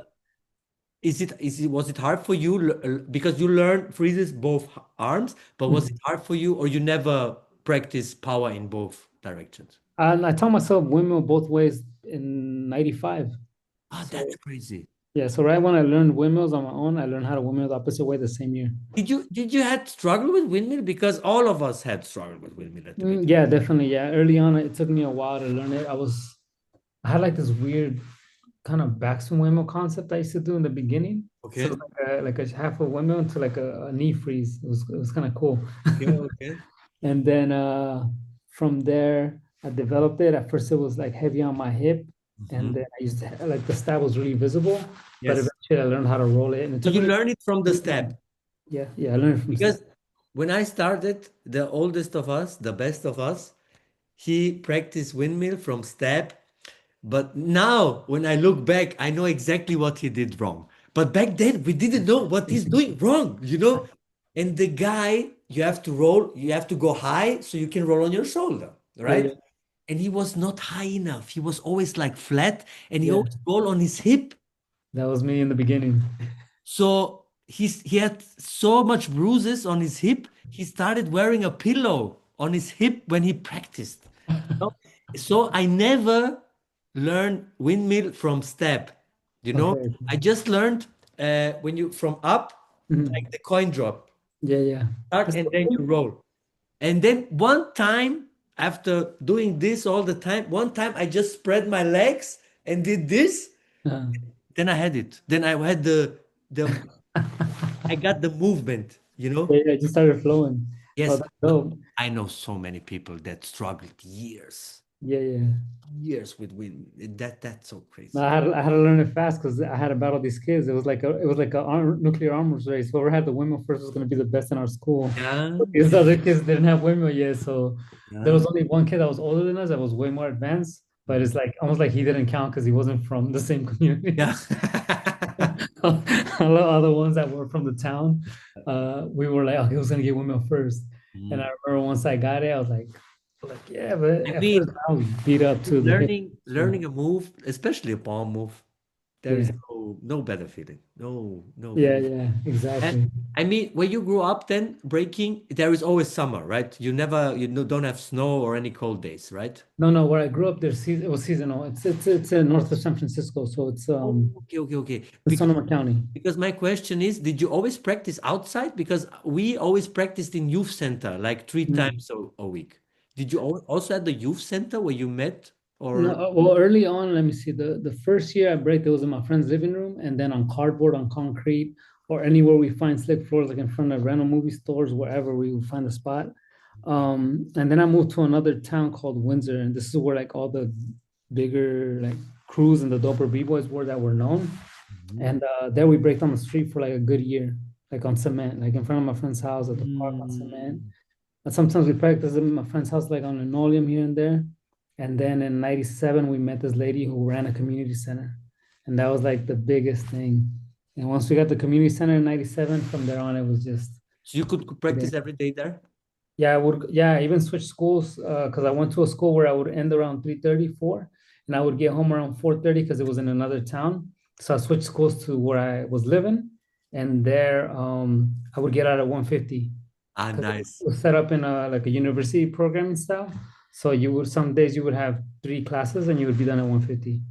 was it hard for you because you learned freezes both arms, but was it Mhm. hard for you or you never practice power in both directions? And I taught myself windmill both ways in 95. Ah, So that's crazy. yeah, so right when I learned windmills on my own, I learned how to windmill the opposite way the same year. Did you had struggle with windmill? Because all of us had struggled with windmill at the beginning. Yeah, definitely. Yeah. Early on, it took me a while to learn it. I had like this weird kind of backswing windmill concept I used to do in the beginning. So Okay. like a half a windmill into like a knee freeze. It was kind of cool. Okay, okay. And then from there, I developed it. At first, it was like heavy on my hip, and Mhm. then I used to like the stab was really visible. But Yes. eventually, I learned how to roll it, and it So took you me. learn it from the step. Yeah, I learned it from step. Because when I started, the oldest of us, the best of us, he practiced windmill from step. But now, when I look back, I know exactly what he did wrong. But back then, we didn't know what he's doing wrong, you know? And the guy, you have to roll, you have to go high so you can roll on your shoulder, Yeah, right? yeah, And he was not high enough. He was always like flat and he yeah. always roll on his hip. That was me in the beginning. So he had so much bruises on his hip, he started wearing a pillow on his hip when he practiced. No? So I never learned windmill from step. You know, Okay. I just learned when you from up, like Mhm. the coin drop, Yeah, yeah. start That's and then okay. you roll. And then one time, after doing this all the time, one time I just spread my legs and did this. Uh, Then I had it. Then I had the I got the movement. You know. yeah, yeah, it just started flowing. Oh, Yes, that's but dope. I know so many people that struggled Yeah, yeah. years with wind. That's so No, crazy. I had to learn it fast because I had to battle these kids. It was like a nuclear arms race. Whoever had the windmill first was going to be the best in our school. Yeah, But these other kids didn't have windmill yet, so there yeah, was only one kid that was older than us that was way more advanced. But mm, it's like almost like he didn't count because he wasn't from the same community. yeah. All the other ones that were from the town, we were like, oh, he was gonna get windmill first. And I Mm. remember once I got it, I was like, yeah, but I at first mean, I was beat up to the hip. So learning a move, especially a palm move, there is yeah, no better feeling. No yeah, feeling. yeah, And exactly. I mean, when you grew up, then breaking, there is always summer, right? Don't have snow or any cold days, right? No, no, where I grew up, it was seasonal. It's in north of San Francisco, so it's Oh, okay. it's Sonoma County. Because my question is, did you always practice outside? Because we always practiced in youth center, like three Mm. times a week. Did you also at the youth center where you met? No, Or well, early on, let me see. The first year I break, it was in my friend's living room, and then on cardboard, on concrete, or anywhere we find slick floors, like in front of rental movie stores, wherever we would find a spot. And then I moved to another town called Windsor, and this is where like all the bigger like crews and the doper b-boys were that were known. Mhm. And there we break on the street for like a good year, like on cement, like in front of my friend's house at the park on cement. Mm. And sometimes we practice at my friend's house, like on linoleum here and there. And then in '97, we met this lady who ran a community center. And that was like the biggest thing. And once we got the community center in '97, from there on, it was just, So you could practice every day there? yeah, I even switch schools because I went to a school where I would end around 3:30, 4, and I would get home around 4:30 because it was in another town. So I switched schools to where I was living. And there I would get out at 1:50 Ah, because it nice. was set up in a like a university programming style. So you would some days you would have 3 classes and you would be done at 1:50.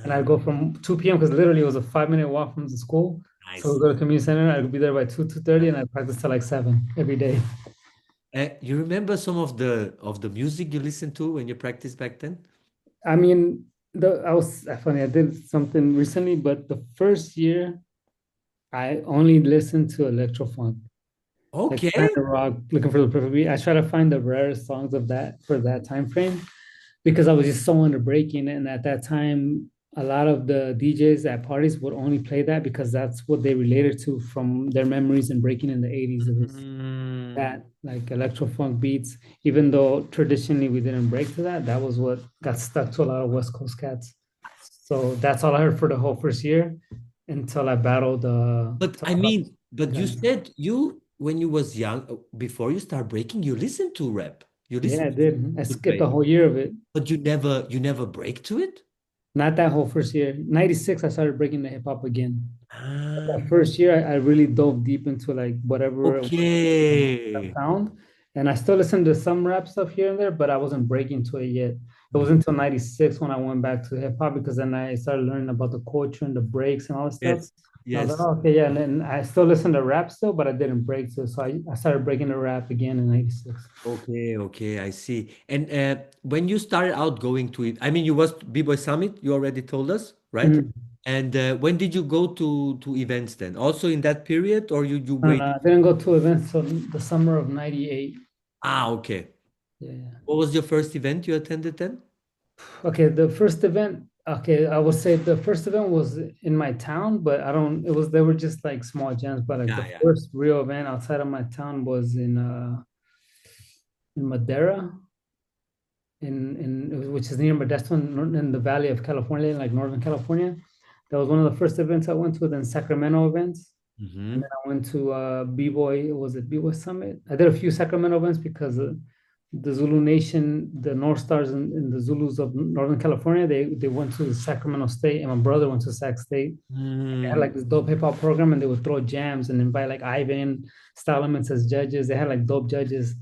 And Ah, I'd go from 2 p.m. because literally it was a 5-minute walk from the school. So we nice. go to community center. I'd be there by 2:30, and I practice till like 7 every day. You remember some of the music you listened to when you practiced back then? I mean, I was funny. I did something recently, but the first year I only listened to electro funk, like kind Okay. of rock, looking for the perfect beat. I try to find the rarest songs of that for that time frame because I was just so into breaking. And at that time, a lot of the DJs at parties would only play that because that's what they related to from their memories and breaking in the 80s. It was Mm. that like electro funk beats, even though traditionally we didn't break to that, that was what got stuck to a lot of West Coast cats. So that's all I heard for the whole first year until I battled But till I I got mean, but you grandma. said when you was young, before you start breaking, you listened to rap. You Yeah, listened I did. I to skipped a play, whole year of it. but you never break to it? Not that whole first year. '96, I started breaking the hip hop again. Ah, That first year, I really dove deep into like whatever it was I okay. found. And I still listen to some rap stuff here and there, but I wasn't breaking to it yet. It was Mm. until '96 when I went back to hip hop because then I started learning about the culture and the breaks and all that stuff. Yes, And I was like, yes. oh, okay, yeah. And then I still listen to rap still, but I didn't break to it. So I started breaking the rap again in '96. Okay, I see. And when you started out going to it, I mean, you was B-Boy Summit, you already told us, right? Mhm. And when did you go to events then? Also in that period, or you And waited? I didn't go to events till the summer of '98. Ah, okay. Yeah, yeah. What was your first event you attended then? Okay, the first event, okay, I would say the first event was in my town, but I don't, it was, they were just like small jams, but like the Yeah. first real event outside of my town was in Madeira. which is near Modesto in the Valley of California, like Northern California. That was one of the first events I went to. Then Sacramento events, and Hmm. then I went to B-Boy. Was it B-Boy Summit? I did a few Sacramento events because the Zulu Nation, the North Stars and the Zulus of Northern California, they went to Sacramento State, and my brother went to Sac State. They had like this dope hip hop program, and they would throw jams and invite like Ivan, Style Elements as judges. They had like dope judges.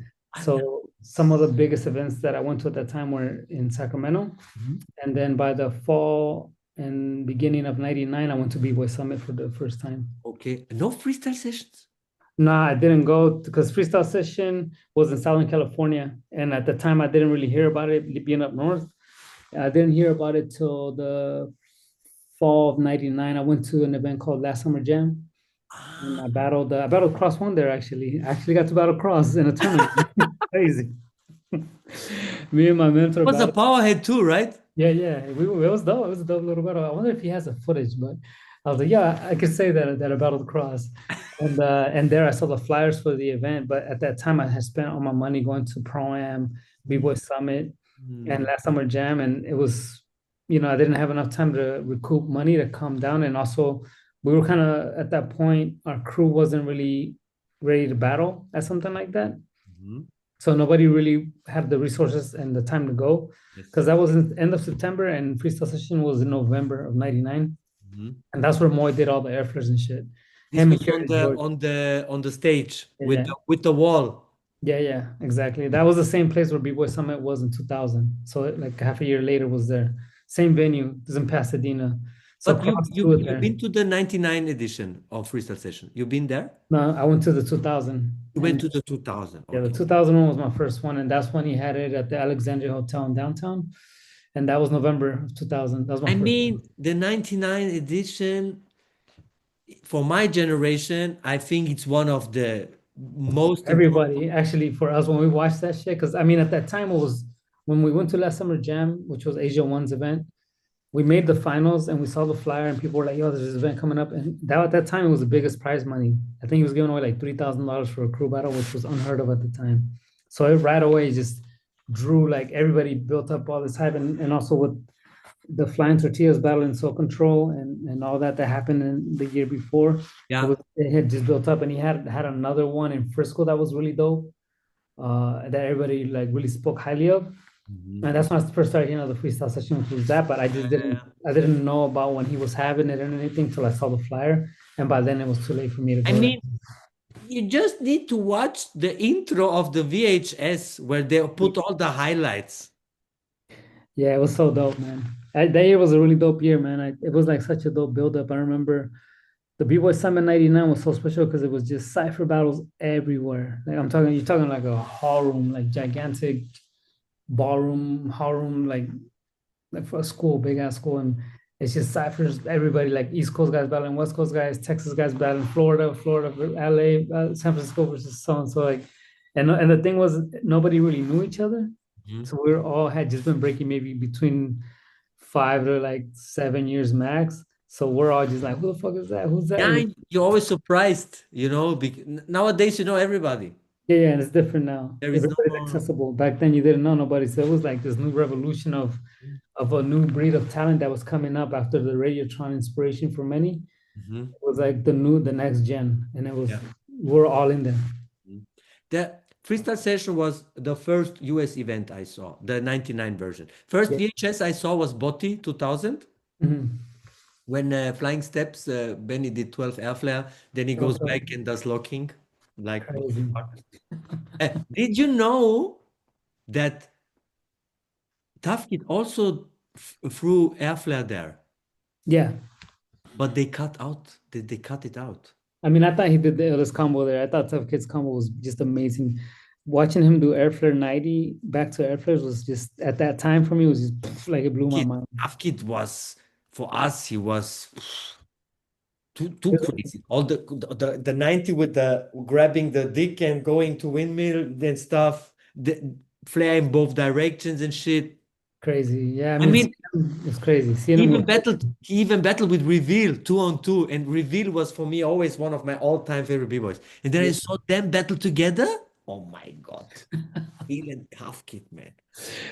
So some of the biggest events that I went to at that time were in Sacramento, Mhm. and then by the fall and beginning of '99, I went to B-Boy Summit for the first time. Okay. No freestyle sessions. No, I didn't go because Freestyle Session was in Southern California, and at the time I didn't really hear about it being up north. I didn't hear about it till the fall of '99. I went to an event called Last Summer Jam, and Ah, I battled Cross one there actually. I actually got to battle Cross in a tournament. Crazy. Me and my mentor was a battled. powerhead too, right? Yeah, yeah. It was dope. It was a dope little battle. I wonder if he has a footage, but I was like, yeah, I could say that I battled Cross. And there I saw the flyers for the event. But at that time I had spent all my money going to Pro Am, B-Boy Summit, and Mm. Last Summer Jam. And it was, I didn't have enough time to recoup money to calm down. And also we were kind of at that point, our crew wasn't really ready to battle at something like that. Mhm. So nobody really had the resources and the time to go Yes. because that was in the end of September and freestyle session was in November of '99. Mhm. And that's where Moy did all the airflows and shit. This Him and was on Curious the George. on the on the stage with Yeah, the wall. yeah, exactly. That was the same place where B-Boy Summit was in 2000. So like half a year later was there. Same venue, it was in Pasadena. So But Cross threw it you've there. been to the 99 edition of Freestyle Session. You've been there? No, I went to the 2000. You went And to the 2000. yeah, the Okay. 2001 was my first one. And that's when he had it at the Alexandria Hotel in downtown. And that was November of 2000. That was my I first one. mean, the 99 edition for my generation, I think it's one of the most important. Everybody, actually, for us, when we watched that shit, because I mean, at that time, it was when we went to Last Summer Jam, which was Asia One's event. We made the finals and we saw the flyer, and people were like, "Yo, there's this event coming up." And that at that time, it was the biggest prize money. I think he was giving away like $3,000 for a crew battle, which was unheard of at the time. So it right away just drew like everybody built up all this hype, and also with the Flying Tortillas battle in Soul Control and all that happened in the year before. Yeah. It had just built up, and he had another one in Frisco that was really dope. That everybody like really spoke highly of, Mhm. and that's when I first started hearing of the freestyle session, which was that. But I didn't know about when he was having it or anything till I saw the flyer, and by then it was too late for me to I go there. mean, you just need to watch the intro of the VHS where they put all the highlights. Yeah, it was so dope, man. That year was a really dope year, man. It was like such a dope build up. I remember the B-Boy Summit '99 was so special because it was just cypher battles everywhere. Like you're talking like a hall room, like gigantic ballroom, hall room, like for a school, big ass school, and it's just ciphers. Everybody like East Coast guys battling West Coast guys, Texas guys battling Florida, LA, San Francisco versus so and so. Like, and the thing was nobody really knew each other, Mhm. so we were all had just been breaking maybe between 5 to like 7 years max. So we're all just like, who the fuck is that? Who's that? Yeah, you're always surprised, nowadays you know everybody. Yeah, yeah, and it's different now. There is no Everybody's more. accessible. Back then, you didn't know nobody. So it was like this new revolution of a new breed of talent that was coming up after the Radiotron inspiration for many. Mhm. It was like the next gen, and it was Yeah. we're all in there. Mhm. The freestyle session was the first US event I saw, the 99 version. First Yeah. VHS I saw was Botti 2000 Mhm. when Flying Steps, Benny did 12 air flare, then he goes Also back and does locking like crazy. did you know that Tough Kid also threw air flare there, Yeah. but they they cut it out. I mean, I thought he did the illest combo there. I thought Tough Kids combo was just amazing. Watching him do Airflare 90 back to Airflares was just at that time for me was just like it blew my Kid, mind. Tough Kid was for us, he was too crazy. All the 90 with the grabbing the dick and going to windmill and stuff, the flare in both directions and shit. Crazy. Yeah, I I mean, mean, it's crazy. Seeing him with he even battled with Reveal 2 on 2, and Reveal was for me always one of my all-time favorite b-boys. And then I yeah, saw them battle together. Oh my God. Heel and calf kit, man.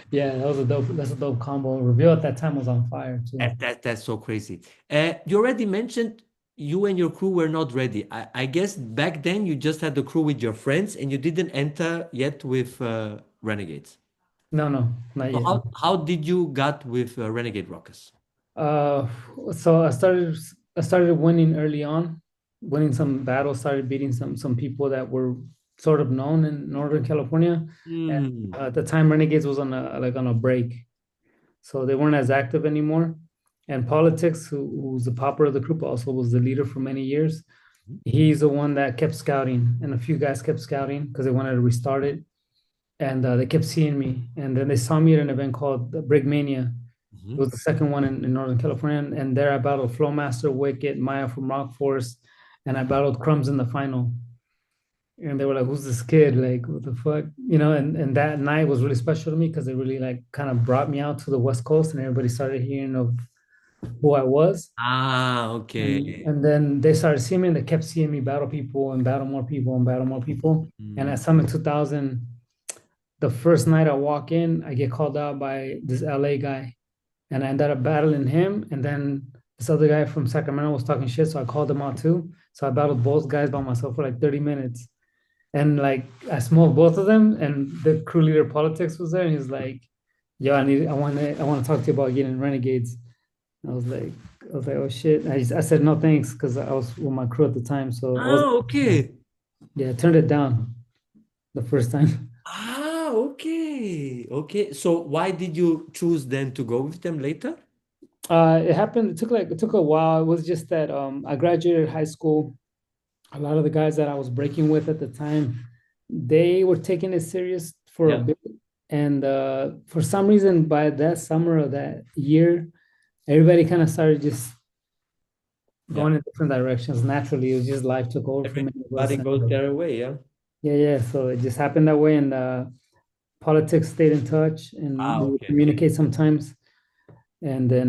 Yeah, that's a dope combo. Reveal at that time was on fire too. That's so crazy. You already mentioned you and your crew were not ready. I guess back then you just had the crew with your friends and you didn't enter yet with Renegades. No, no, not So yet. how did you got with Renegade Rockers? Uh, so I started winning early on, winning some battles, started beating some people that were sort of known in Northern California. And Mm. at the time, Renegades was on a break, so they weren't as active anymore. And Politics, who's the popper of the group, also was the leader for many years. He's the one that kept scouting, and a few guys kept scouting because they wanted to restart it, and they kept seeing me. And then they saw me at an event called the Breakmania. It Mhm. was the second one in Northern California, and there I battled Flowmaster, Wicked, Maya from Rock Force, and I battled Crumbs in the final. And they were like, "Who's this kid? Like, what the fuck?" And that night was really special to me because they really like kind of brought me out to the West Coast, and everybody started hearing of who I was. Ah, And okay. and then they started seeing me, and they kept seeing me battle people and battle more people and battle more people. And Mm. at Summit 2000, the first night I walk in, I get called out by this LA guy, and I ended up battling him. And then this other guy from Sacramento was talking shit, so I called him out too. So I battled both guys by myself for like 30 minutes. And like I smoked both of them, and the crew leader Politics was there, and he's like, "Yo, I want to talk to you about getting Renegades." I was like, "Oh shit!" I said no thanks because I was with my crew at the time, so I was Ah, okay. yeah, I turned it down the first time. Ah, okay. Okay. So why did you choose then to go with them later? It happened. It took a while. It was just that I graduated high school. A lot of the guys that I was breaking with at the time, they were taking it serious for a Yeah. bit. And for some reason, by that summer of that year, everybody kind of started just Yeah. going in different directions. Naturally, it was just life took over for many of us. Everybody And goes their way, yeah. yeah, yeah. So it just happened that way. And Politics stayed in touch, and Ah, we would okay. communicate sometimes. And then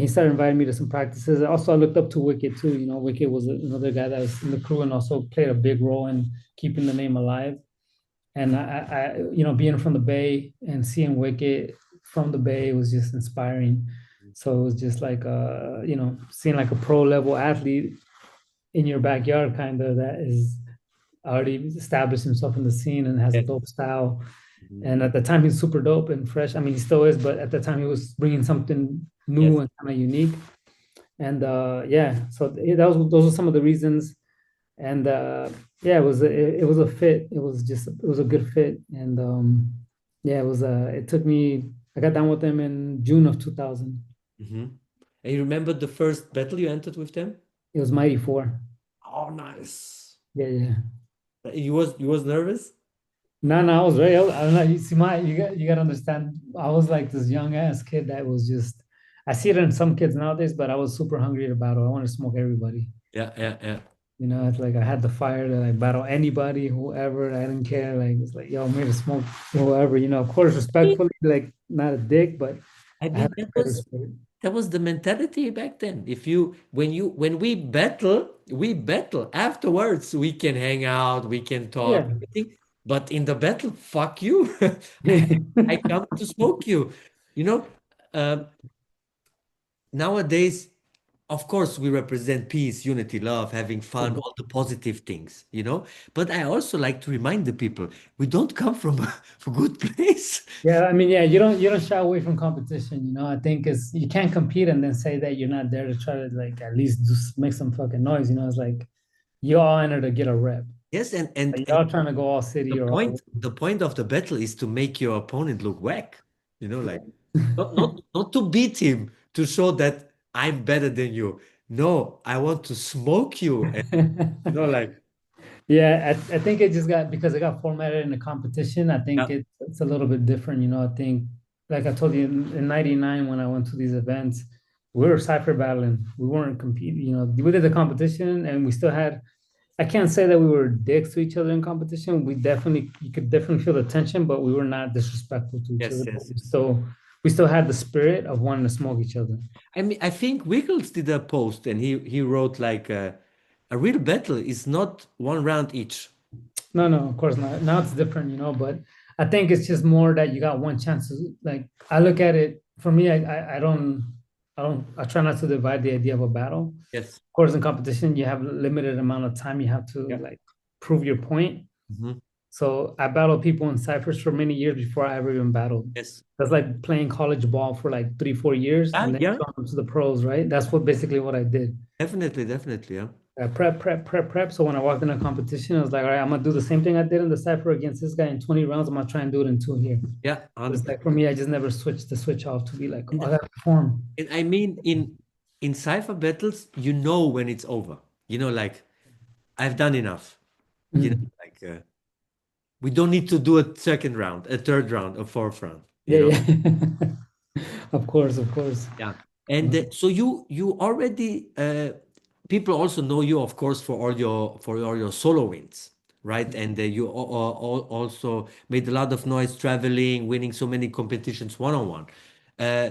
he started inviting me to some practices. Also, I looked up to Wicked too. Wicked was another guy that was in the crew and also played a big role in keeping the name alive. And being from the Bay and seeing Wicked from the Bay was just inspiring. So it was just like, seeing like a pro level athlete in your backyard, kind of that is already established himself in the scene and has a Yes. dope style. Mhm. And at the time, he's super dope and fresh. I mean, he still is, but at the time, he was bringing something Yes. new and kind of unique. And yeah, so those are some of the reasons. And yeah, it was a fit. It was a good fit. And yeah, it took me. I got down with them in June of 2000. Hmm. And you remember the first battle you entered with them? It was Mighty Four. Oh, nice. Yeah, yeah. You was nervous? No, no, I was very. I don't know. You see, you got to understand. I was like this young ass kid that was just. I see it in some kids nowadays, but I was super hungry to battle. I want to smoke everybody. Yeah, yeah, yeah. It's like I had the fire to like battle anybody, whoever. I didn't care. Like it's like, yo, I'm here to smoke whoever. Of course, respectfully, like not a dick, but I I had mean, a that fighter was spirit. that was the mentality back then. If you when we battle. Afterwards, we can hang out, we can talk, Yeah. everything. But in the battle, fuck you. I come to smoke you. You know, uh, nowadays, of course, we represent peace, unity, love, having fun, all the positive things. But I also like to remind the people we don't come from a good place. Yeah, I mean, yeah, you don't shy away from competition. I think it's you can't compete and then say that you're not there to try to like at least just make some fucking noise. It's like you all enter to get a rep. Yes, and Y'all trying to go all the city or all. point the point of the battle is to make your opponent look whack. Like not to beat him, to show that I'm better than you. No, I want to smoke you. And like Yeah, I think it just got because it got formatted in a competition. I think yeah, it's a little bit different. I think, like I told you in '99 when I went to these events, we were cypher battling. We weren't competing. We did the competition and we still had. I can't say that we were dicks to each other in competition. You could definitely feel the tension, but we were not disrespectful to each yes, other. But yes. we still had the spirit of wanting to smoke each other. I mean, I think Wiggles did a post and he wrote like a real battle is not one round each. no, of course not. Now it's different, but I think it's just more that you got one chance to like I look at it for me, I try not to divide the idea of a battle. Yes. Of course, in competition, you have a limited amount of time you have to Yeah. like prove your point. Hmm. So I battled people in ciphers for many years before I ever even battled. Yes. That's like playing college ball for like 3, 4 years Ah, and then yeah. going to the pros, right? That's what basically what I did. Definitely, definitely. Yeah. Prep. So when I walked in a competition, I was like, all right, I'm gonna do the same thing I did in the cipher against this guy in 20 rounds. I'm gonna try and do it in two here. Yeah. It's like 100%. for me, I just never switched the switch off to be like, oh, And, I gotta perform. and I mean, in cipher battles, you know when it's over. Like I've done enough. Mm. Like we don't need to do a second round, a third round, a fourth round. Yeah, yeah. Of course, of course. Yeah. And so you already people also know you, of course, for all your solo wins, right? And you also made a lot of noise traveling, winning so many competitions one on one. Uh,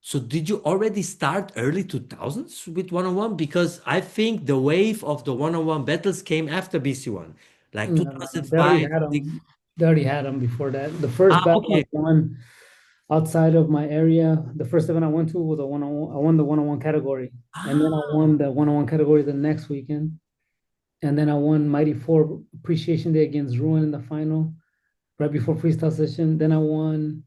so did you already start early 2000s with one on one? Because I think the wave of the one on one battles came after BC1, like No, no, no. They already 2005, had 6. them. They already had them before that. The first Ah, battle I okay. won outside of my area, the first event I went to was a one-on-one. I won the one-on-one category, and then I Ah, won the one-on-one category the next weekend, and then I won Mighty Four Appreciation Day against Ruin in the final, right before freestyle session. Then I won.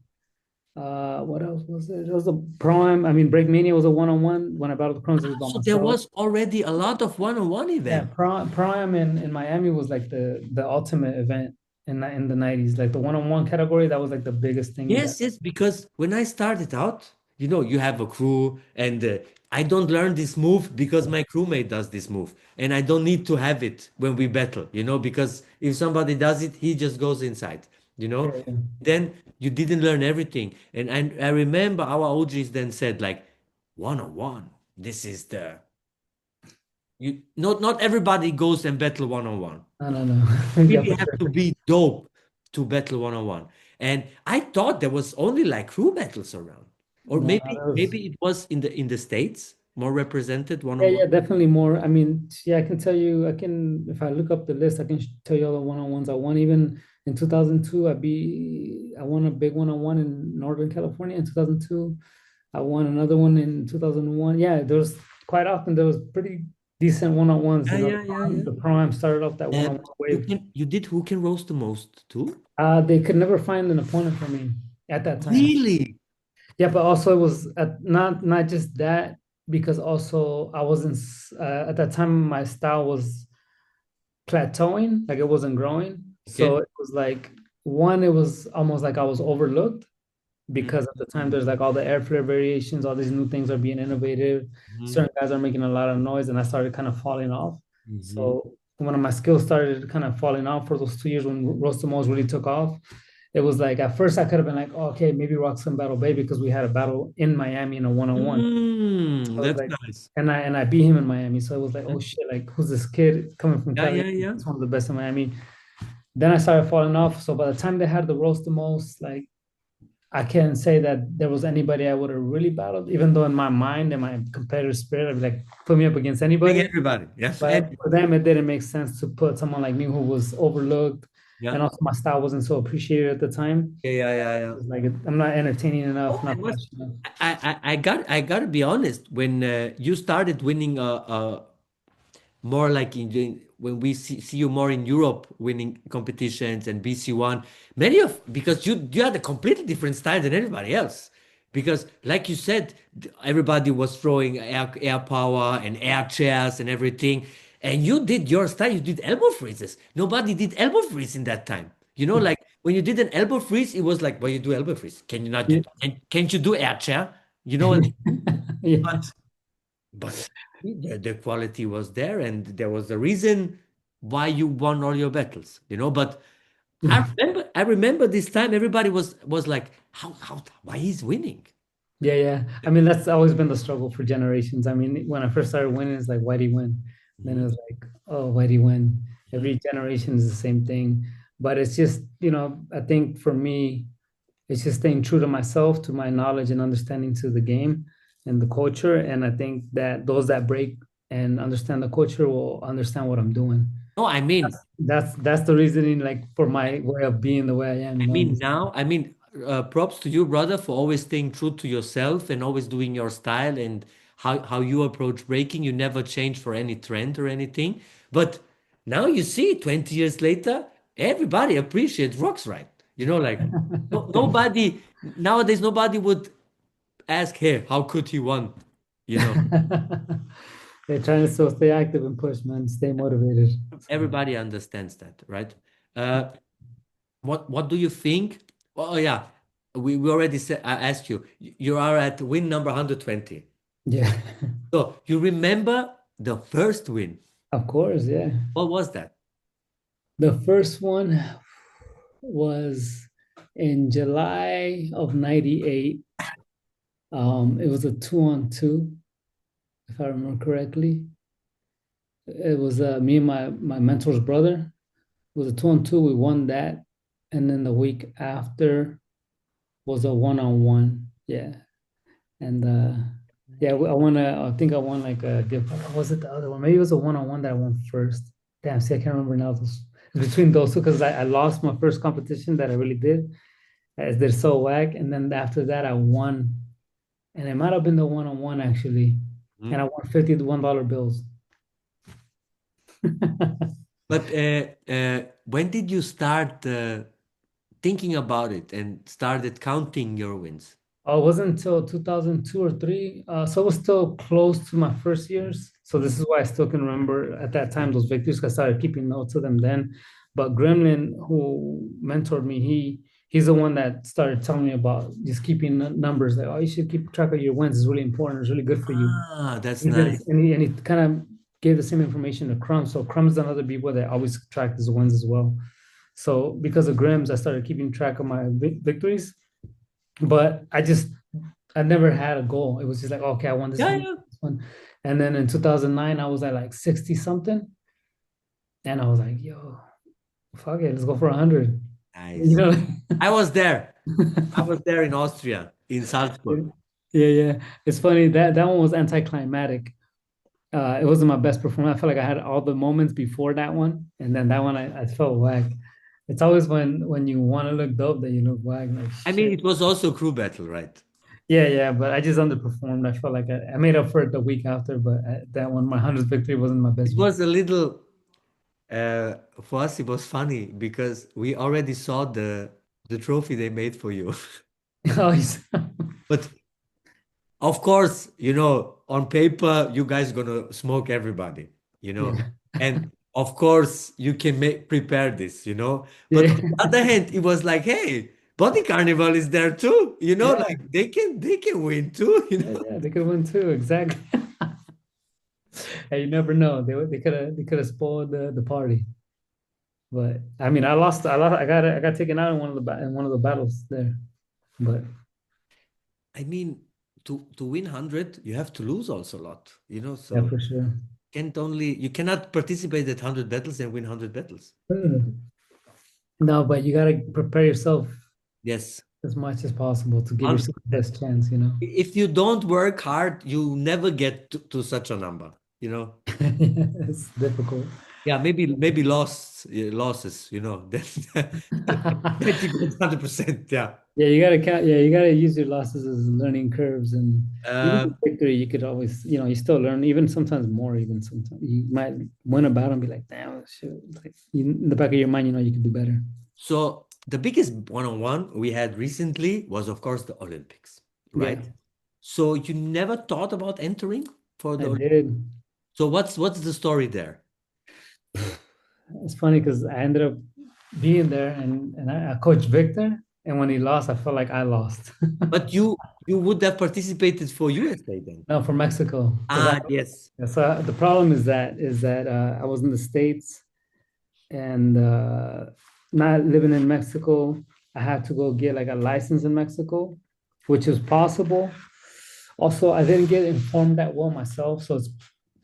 What else was it? It was a prime. I mean, Break Mania was a one-on-one. When I battled the Crohn's, it was by so there myself. was already a lot of one-on-one Yeah, events. Prime in Miami was like the ultimate event in the 90s. Like the one-on-one category, that was like the biggest thing that Yes, yes, because when I started out, you have a crew, and I don't learn this move because my crewmate does this move, and I don't need to have it when we battle, because if somebody does it, he just goes inside, you know. yeah, Then you didn't learn everything, and I remember our OGs then said like, one on one, this is the you not everybody goes and battle one on one. no. Yeah, Really for have sure. to be dope to battle one on one. And I thought there was only like crew battles around, or No, maybe that was maybe it was in the States more represented one yeah, on one. yeah, definitely more. I mean, yeah, I can tell you, I can if I look up the list, I can tell you all the one-on-ones I won. Even in 2002, I won a big one-on-one in Northern California in 2002. I won another one in 2001. Yeah, there was quite often there was pretty decent one-on-ones. Yeah, yeah, yeah, yeah. The Prime started off that one-on-one You wave. can you did who can roast the most too? They could never find an opponent for me at that time. Really? Yeah, but also it was not just that because also I wasn't at that time my style was plateauing, like it wasn't growing. So Okay. it was like one, it was almost like I was overlooked because at the time Mhm. there's like all the airflow variations, all these new things are being innovative. Mhm. Certain guys are making a lot of noise, and I started kind of falling off. Mhm. So one of my skills started kind of falling off for those 2 years when Rostamos really took off. It was like at first I could have been like, oh, okay, maybe Roxanne battle Bay because we had a battle in Miami in a one-on-one. I was That's like, nice. and I beat him in Miami. So it was like, oh shit, like who's this kid coming from Yeah, Cali? yeah, yeah. He's one of the best in Miami. Then I started falling off. So by the time they had the roast the most, like I can't say that there was anybody I would have really battled, even though in my mind and my competitive spirit, I'd be like, put me up against Bring anybody. everybody. Yes. But for them, it didn't make sense to put someone like me who was overlooked. Yeah. And also my style wasn't so appreciated at the time. Yeah, yeah, yeah, yeah. It's like I'm not entertaining enough, Oh, not passionate. I gotta be honest. When you started winning, more like when we see you more in Europe, winning competitions and BC1, because you had a completely different style than everybody else. Because, like you said, everybody was throwing air power and air chairs and everything, and you did your style. You did elbow freezes. Nobody did elbow freeze in that time. Like when you did an elbow freeze, it was like, "Why you do elbow freeze? Can you not do? Yeah. Can't you do air chair?" You know what? Yeah. But the quality was there, and there was a reason why you won all your battles. But I remember this time everybody was like, how why he's winning? Yeah, yeah. I mean, that's always been the struggle for generations. I mean, when I first started winning, it's like, why do you win? Then it Mhm, was like, oh, why do you win? mhm. Every generation is the same thing. But it's just, I think for me, it's just staying true to myself, to my knowledge and understanding to the game and the culture. And I think that those that break and understand the culture will understand what I'm doing. No, I mean, That's the reasoning, like for my way of being the way I am, now, props to you, brother, for always staying true to yourself and always doing your style and how you approach breaking. You never change for any trend or anything. But now you see, 20 years later, everybody appreciates Roxrite. Like Thanks. nobody nowadays, nobody would ask, "Hey, how could he won?" You know, They're trying to still stay active and push, man, stay motivated. So, everybody understands that, right? Uh, what do you think? Oh yeah, we already said. I asked you. You are at win number 120. yeah, So you remember the first win? of course, yeah. What was that? The first one was in July of 98. It was a 2-on-2, if I remember correctly. It was me and my mentor's brother. It was a 2-on-2. We won that. And then the week after was a 1-on-1. Yeah. And yeah, I won I think I won like a gift. What was it the other one? Maybe it was a 1-on-1 that I won first. Damn, see, I can't remember now. It's between those two because I lost my first competition that I really did. As they're so whack. And then after that, I won. And it might have been the 1-on-1 actually. Hmm? And I won $50 bills. But when did you start thinking about it and started counting your wins? Oh, it wasn't until 2002 or three. So it was still close to my first years. So this is why I still can remember at that time those victories, 'cause I started keeping notes of them then. But Gremlin, who mentored me, he's the one that started telling me about just keeping numbers. Like, oh, you should keep track of your wins. It's really important. It's really good for you. Ah, that's He said, nice. and he kind of gave the same information to Crumbs. So Crumbs and other people that always track his wins as well. So because of Grims, I started keeping track of my victories. But I never had a goal. It was just like, okay, I won this Yeah, one, yeah. this one. And then in 2009, I was at like 60 something. And I was like, yo, fuck it, let's go for 100. You Nice. know? I was there. I was there in Austria, in Salzburg. Yeah, yeah. It's funny that one was anticlimactic. It wasn't my best performance. I felt like I had all the moments before that one, and then that one I felt whack. It's always when you want to look dope that you look whack. Like shit. It was also crew battle, right? Yeah, yeah, but I just underperformed. I felt like I made up for it the week after, but that one, my 100th victory wasn't my It best victory. was a little for us. It was funny because we already saw the trophy they made for you, Oh, he's- but of course, on paper, you guys gonna smoke everybody, yeah, and of course, you can prepare this, But yeah, on the other hand, it was like, hey, Body Carnival is there too, yeah, like they can win too, yeah, yeah. They could win too, exactly. Hey, you never know. They could have spoiled the party. But I mean, I got taken out in in one of the battles there. But I mean, to win 100, you have to lose also a lot, yeah, So for sure. you cannot participate at 100 battles and win 100 battles. No, but you gotta prepare yourself Yes. as much as possible to give yourself the 100%. best chance, you know. If you don't work hard, you never get to such a number. It's difficult. Yeah, maybe losses, then you get 100%. Yeah. Yeah, you gotta count. Yeah, you gotta use your losses as learning curves, and even Uh, with victory, you could always, you still learn. Even sometimes more. Even sometimes you might win a battle and be like, "Damn, shit!" Like in the back of your mind, you could do better. so the biggest one-on-one we had recently was, of course, the Olympics, Yeah, right? So you never thought about entering for the I Olympics. did. So what's the story there? It's funny because I ended up being there, and I coached Victor, and when he lost, I felt like I lost. But you would have participated for USA then. No, for Mexico, because Ah, yes. so the problem is that I was in the States and not living in Mexico. I had to go get like a license in Mexico, which is possible. Also, I didn't get informed that well myself, so it's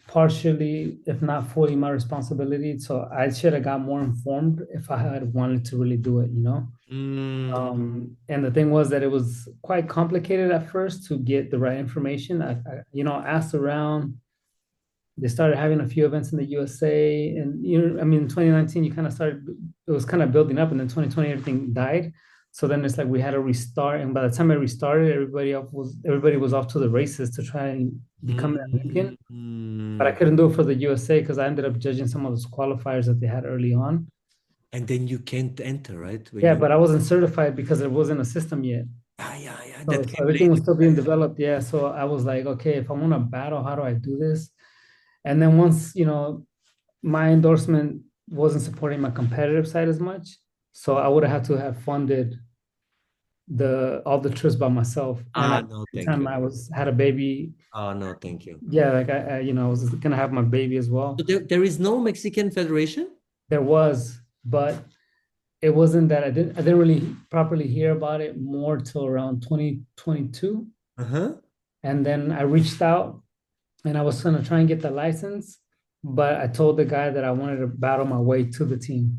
partially, if not fully, my responsibility. So I should have got more informed if I had wanted to really do it. Mm, And the thing was that it was quite complicated at first to get the right information. I asked around, They started having a few events in the USA, and I mean, in 2019, you kind of started. It was kind of building up, and then 2020, everything died. So then it's like we had to restart, and by the time I restarted, everybody was off to the races to try and become an Olympian. But I Mm. couldn't do it for the USA because I ended up judging some of those qualifiers that they had early on. And then you can't enter, right? When Yeah, you but I wasn't certified because there wasn't a system yet. yeah, So, that so came everything was later. still being developed. Yeah. So I was like, okay, if I want to battle, how do I do this? And then once, my endorsement wasn't supporting my competitive side as much. So I would have had to have funded the all the trips by myself. And Ah, at no, the thank time you. I had a baby. Oh, no, thank you. Yeah, like I was gonna have my baby as So well. there is no Mexican Federation? There was, but it wasn't that I didn't really properly hear about it more till around 2022. Uh-huh. And then I reached out and I was gonna try and get the license, but I told the guy that I wanted to battle my way to the team.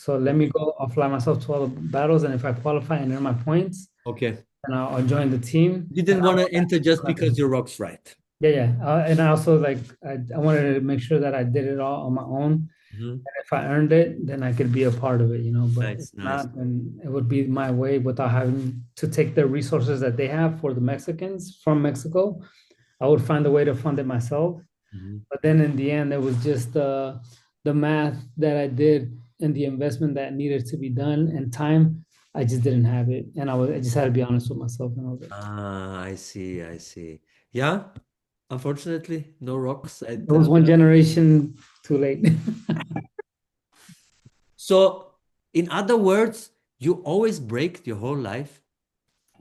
So let me go, I'll fly myself to all the battles, and if I qualify and earn my points, Okay. then I'll join the team. You And didn't want to enter just because your rocks right. yeah, yeah. And I also like I wanted to make sure that I did it all on my own. Mhm. If I earned it, then I could be a part of it, But if Nice, nice. not, then it would be my way without having to take the resources that they have for the Mexicans from Mexico. I would find a way to fund it myself. Mhm. But then in the end, it was just the math that I did and the investment that needed to be done and time. I just didn't have it, and I just had to be honest with myself. And I was like, Ah, I see, I see. Yeah, unfortunately, no rocks it at was one generation too late. so in other words, you always break your whole life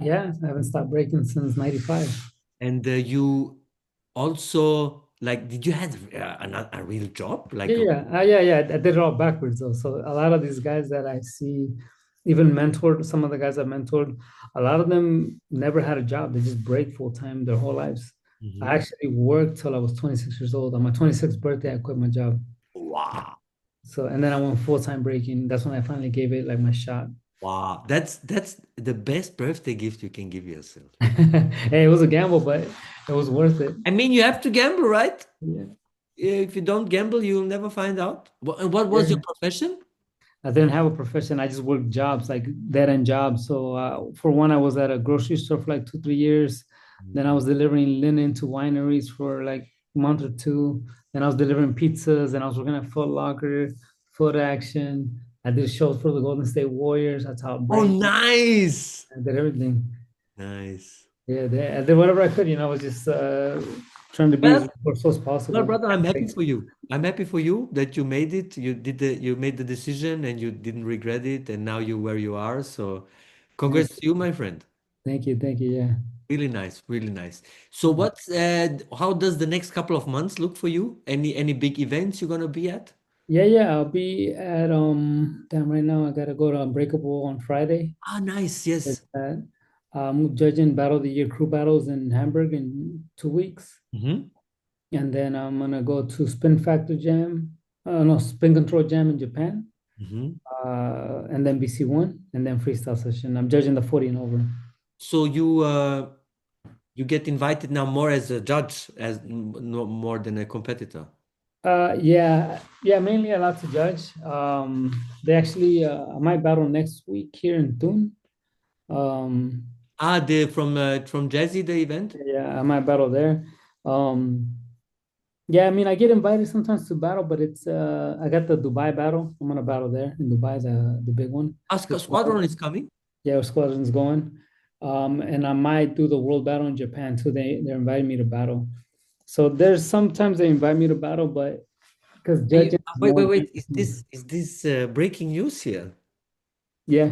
Yeah, I haven't stopped breaking since '95. and you also like did you have a real job Yeah, like yeah, yeah. I did it all backwards though. So a lot of these guys that I see, even mentored, some of the guys I mentored, a lot of them never had a job. They just break full time their whole lives. I Mhm. actually worked till I was 26 years old. On my 26th birthday, I quit my job. Wow. So and then I went full time breaking. That's when I finally gave it like my shot. Wow. That's the best birthday gift you can give yourself. Hey, it was a gamble, but it was worth it. I mean, you have to gamble, right? Yeah. If you don't gamble, you'll never find out. What was your Yeah. profession? I didn't have a profession. I just worked jobs, like dead end jobs. So for one, I was at a grocery store for like 2, 3 years. Then I was delivering linen to wineries for like a month or two. Then I was delivering pizzas, and I was working at Foot Locker, Foot Action. I did shows for the Golden State Warriors. I taught Oh, break. nice. I did everything. Nice. Yeah, I did whatever I could. I was just trying to be as Well, resourceful as well, possible. brother, I'm happy for you. I'm happy for you that you made it. You made the decision and you didn't regret it, and now you're where you are. So, Thank, congrats to you, my friend. thank you. Yeah. Really nice, really nice. So, how does the next couple of months look for you? Any big events you're gonna be at? Yeah. I'll be at damn right now I gotta go to Unbreakable on Friday. Ah, nice. Yes. It's that I'm judging Battle of the Year crew battles in Hamburg in 2 weeks. Mm-hmm. And then I'm gonna go to Spin Factor Jam, no, Spin Control Jam in Japan. Mm-hmm. And then BC1 and then freestyle session. I'm judging the 40 and over. So you get invited now more as a judge as no more than a competitor. Yeah, mainly allowed to judge. They actually I might battle next week here in Thun. Um, Ah, the from Jazzy the event. yeah, I might battle there. Um, yeah, I mean, I get invited sometimes to battle, but it's I got the Dubai battle. I'm gonna battle there in Dubai, the big one. Oscar Squadron is coming. Yeah, our squadron's going. And I might do the world battle in Japan too. They're inviting me to battle. So there's sometimes they invite me to battle, but because judging is Wait, more wait, wait. important to me. Is this breaking news here? Yeah.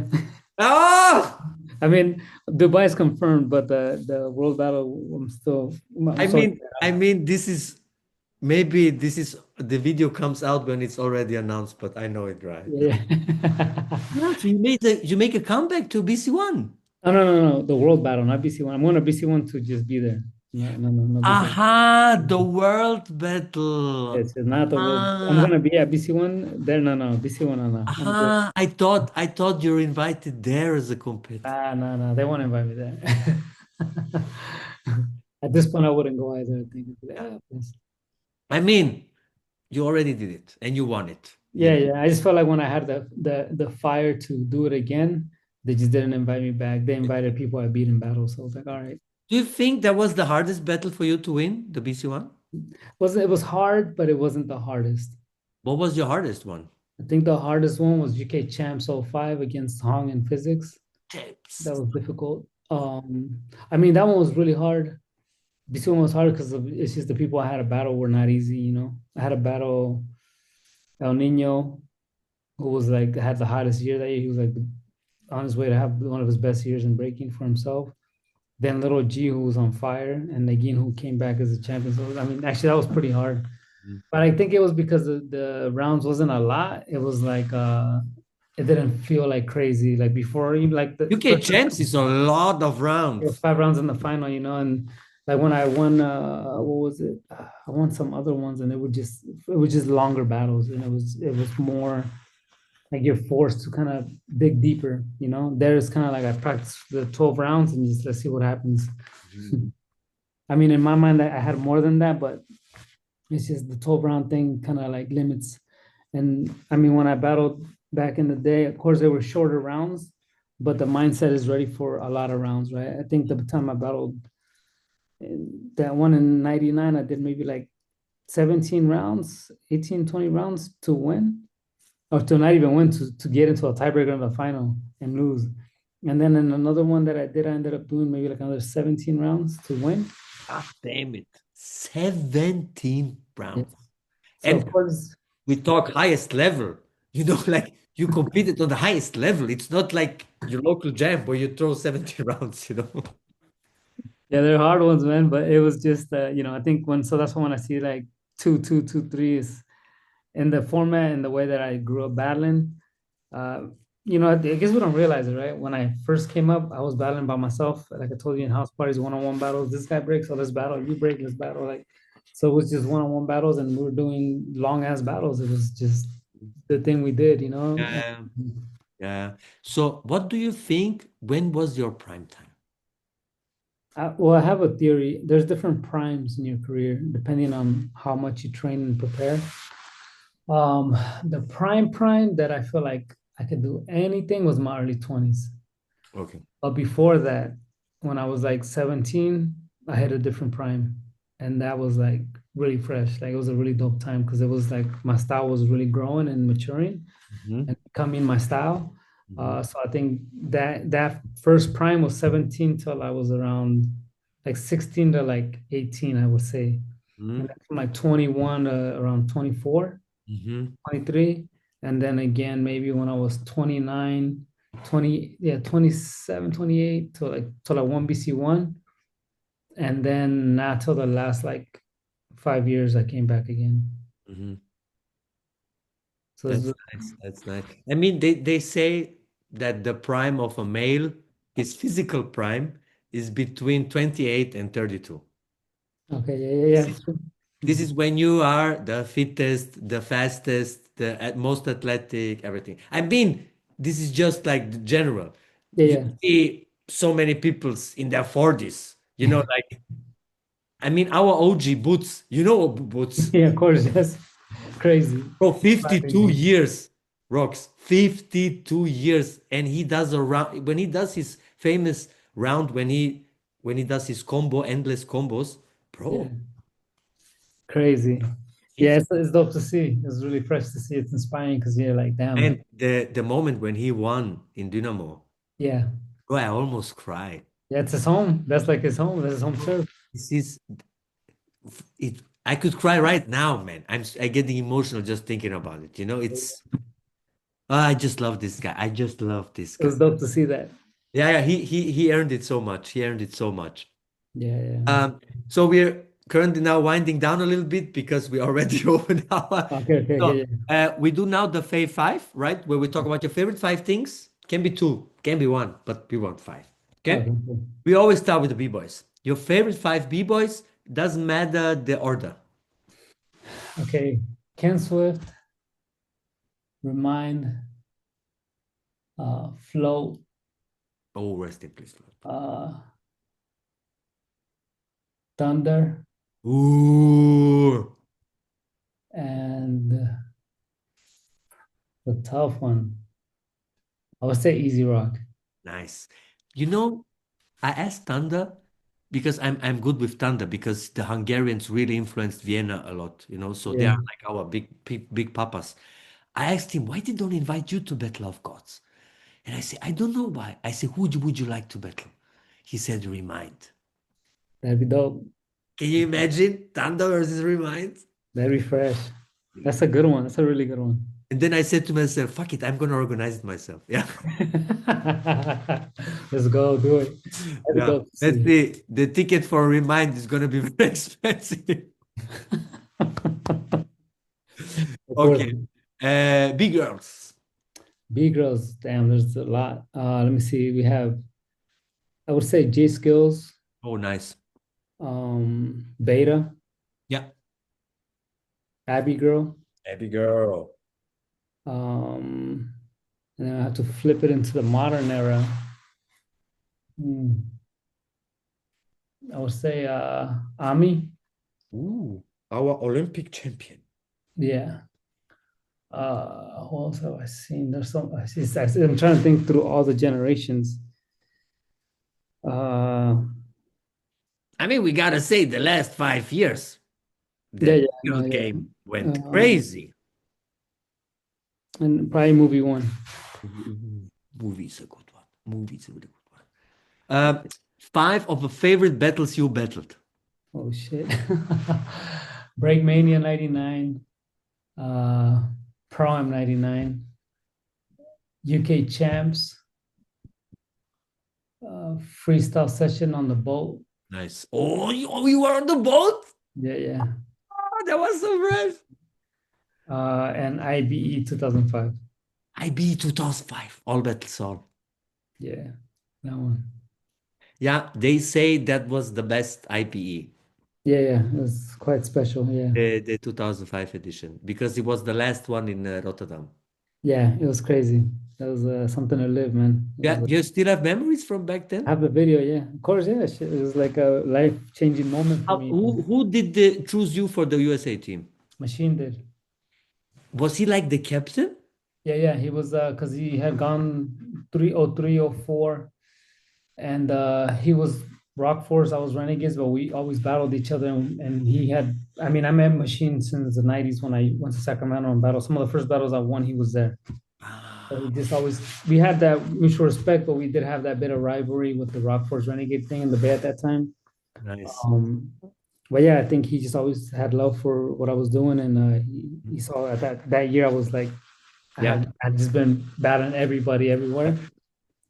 Ah! I mean, Dubai is confirmed, but the world battle, I'm sorry. I mean, this is maybe this is the video comes out when it's already announced, but I know it right. Yeah. Yeah, so you make a comeback to BC1. No. The world battle, not BC1. I'm going to BC1 to just be there. No BC1. Aha, the world battle. It's not the world. I'm Ah, going to be at BC1 there. No. BC1, no. I'm good. aha. I thought you were invited there as a competitor. No. They won't invite me there. At this point, I wouldn't go either. I think. Yeah, please. I mean, you already did it and you won it, you Yeah, know. yeah. I just felt like when I had the fire to do it again, they just didn't invite me back. They invited people I beat in battle. So I was like, all right. Do you think that was the hardest battle for you to win, the BC1? It was hard, but it wasn't the hardest. What was your hardest one? I think the hardest one was GK Champs '05 against Hong in physics. That Tips. was difficult. I mean, that one was really hard. This one was hard because it's just the people I had a battle were not easy, you know. I had a battle El Nino, who was like had the hottest year that year. He was like on his way to have one of his best years in breaking for himself. Then Little G, who was on fire, and Nagin, who came back as a champion. So I mean, actually, that was pretty hard. Mhm. But I think it was because the rounds wasn't a lot. It was like it didn't feel like crazy like before. Even like the UK first champs is a lot of it was rounds. 5 rounds in the final, you know, and like when I won, what was it? I won some other ones, and it was just longer battles, and it was more like you're forced to kind of dig deeper, you know. There's kind of like I practiced the 12 rounds and just let's see what happens. Mhm. I mean, in my mind, I had more than that, but it's just the 12 round thing kind of like limits. And I mean, when I battled back in the day, of course, they were shorter rounds, but the mindset is ready for a lot of rounds, right? I think the time I battled that one in 99, I did maybe like 17 rounds, 18, 20 rounds to win, or to not even win, to get into a tiebreaker in the final and lose. And then in another one that I did, I ended up doing maybe like another 17 rounds to win. God damn it. 17 Yeah. rounds. So of And course, we talk highest level, like you competed on the highest level. It's not like your local jam where you throw 70 rounds. yeah, they're hard ones, man. But it was just, I think so that's when I see like two, threes in the format and the way that I grew up battling. Uh, I guess we don't realize it, right? When I first came up, I was battling by myself. Like I told you in house parties, one-on-one battles. This guy breaks, so let's battle. You break, let's battle. Like, so it was just one-on-one battles, and we were doing long ass battles. It was just the thing we did, you know. Yeah. Yeah. So what do you think? When was your prime time? Well, I have a theory. There's different primes in your career depending on how much you train and prepare. Um, the prime that I feel like I could do anything was my early 20s. Okay. But before that, when I was like 17, I had a different prime. And that was like really fresh. Like it was a really dope time because it was like my style was really growing and maturing Mhm. and becoming my style. Mhm. So I think that first prime was 17 till I was around like 16 to like 18, I would say. And Mhm. then from like 21 to around 24, Mhm. 23, and then again maybe when I was 29, 20, yeah, 27, 28 to like 1 BC1, and then not till the last like 5 years I came back again. Mhm. So That's nice. That's nice. I mean, they say that the prime of a male, his physical prime, is between 28 and 32. okay, yeah, This yeah, is yeah. this Mhm. is when you are the fittest, the fastest, the most athletic, everything. I mean, this is just like the general. Yeah, You yeah, see so many peoples in their 40s, like I mean, our OG Boots, Boots. yeah, of course, yes, crazy. Bro, 52 Crazy. years, Rocks. 52 years. And he does a round when he does his famous round when he does his endless combos, Yeah, bro. crazy. Yeah, 50, it's dope to see. It's really fresh to see. It's inspiring because you're like, damn, and the moment when he won in Dynamo, yeah, bro, I almost cried. yeah, it's his home. That's like his home. That's his home turf. This is it. I could cry right now, man. I getting emotional just thinking about it. It's I just love this guy. I just love this It was guy. dope to see that. Yeah, yeah, he earned it so much. He earned it so much. Yeah, yeah. So we're currently now winding down a little bit because we already over an hour. Okay, okay, So okay. Yeah. we do now the fave five, right? Where we talk about your favorite five things. Can be two, can be one, but we want five. Okay? Okay, cool. We always start with the B-boys. Your favorite five B-boys, doesn't matter the order. Okay. Ken Swift, Remind, Float, Oh, rest in peace. uh, Thunder, Ooh. And the tough one, I would say Easy Rock. Nice. You know, I asked Thunder because I'm good with Thunder because the Hungarians really influenced Vienna a lot, so they Yeah, are like our big papas. I asked him, why they don't invite you to Battle of Gods? And I say, I don't know why. I say, who would you like to battle? He said, Remind. that'd be dope. Can you imagine Thunder versus Remind? That'd be fresh. That's a good one. That's a really good one. And then I said to myself, fuck it, I'm gonna organize it myself. Yeah. Let's go do it. That'd be Yeah. dope to Let's see. see. The ticket for Remind is gonna be very expensive. Of course. Okay. Big girls. B girls, damn, there's a lot. Let me see. We have, I would say J Skills, Oh, nice. Beta, Yeah. Abby Girl. Baby girl. Um, and then I have to flip it into the modern era. Hmm, I would say Ami. Ooh, our Olympic champion. Yeah. Who else have I seen? There's some. I'm trying to think through all the generations. Uh, I mean, we gotta say the last 5 years, yeah, the yeah, girl no, yeah. game went Um, crazy. and probably movie one. Movie is a good one. Movie is a really good one. Five of the favorite battles you battled. Oh shit. Breakmania 99, uh Prime 99, UK champs, freestyle session on the boat. Nice. Oh, you were on the boat? Yeah, yeah. Oh, that was so fresh. And IBE 2005. IB 2005, all battles all. Yeah, that one. Yeah, they say that was the best IPE, Yeah, yeah. It was quite special. Yeah. the 2005 edition, because it was the last one in Rotterdam. Yeah, it was crazy. That was something to live, man. It was Yeah, you still have memories from back I then? have a video, yeah. Of course, yeah. Shit, it was like a life-changing moment for How, me. who did choose you for the USA team? Machine did. Was he like the captain? Yeah, yeah. He was because he had gone 30304 and he was Rock Force, I was Renegades, but we always battled each other and he had I mean, I met Machine since the 90s when I went to Sacramento and battled. Some of the first battles I won, he was there. So Ah, we just always we had that mutual respect, but we did have that bit of rivalry with the Rock Force Renegade thing in the Bay at that time. nice. Um, but yeah, I think he just always had love for what I was doing, and he saw at that year I was like Yeah. I had just been battling everybody everywhere.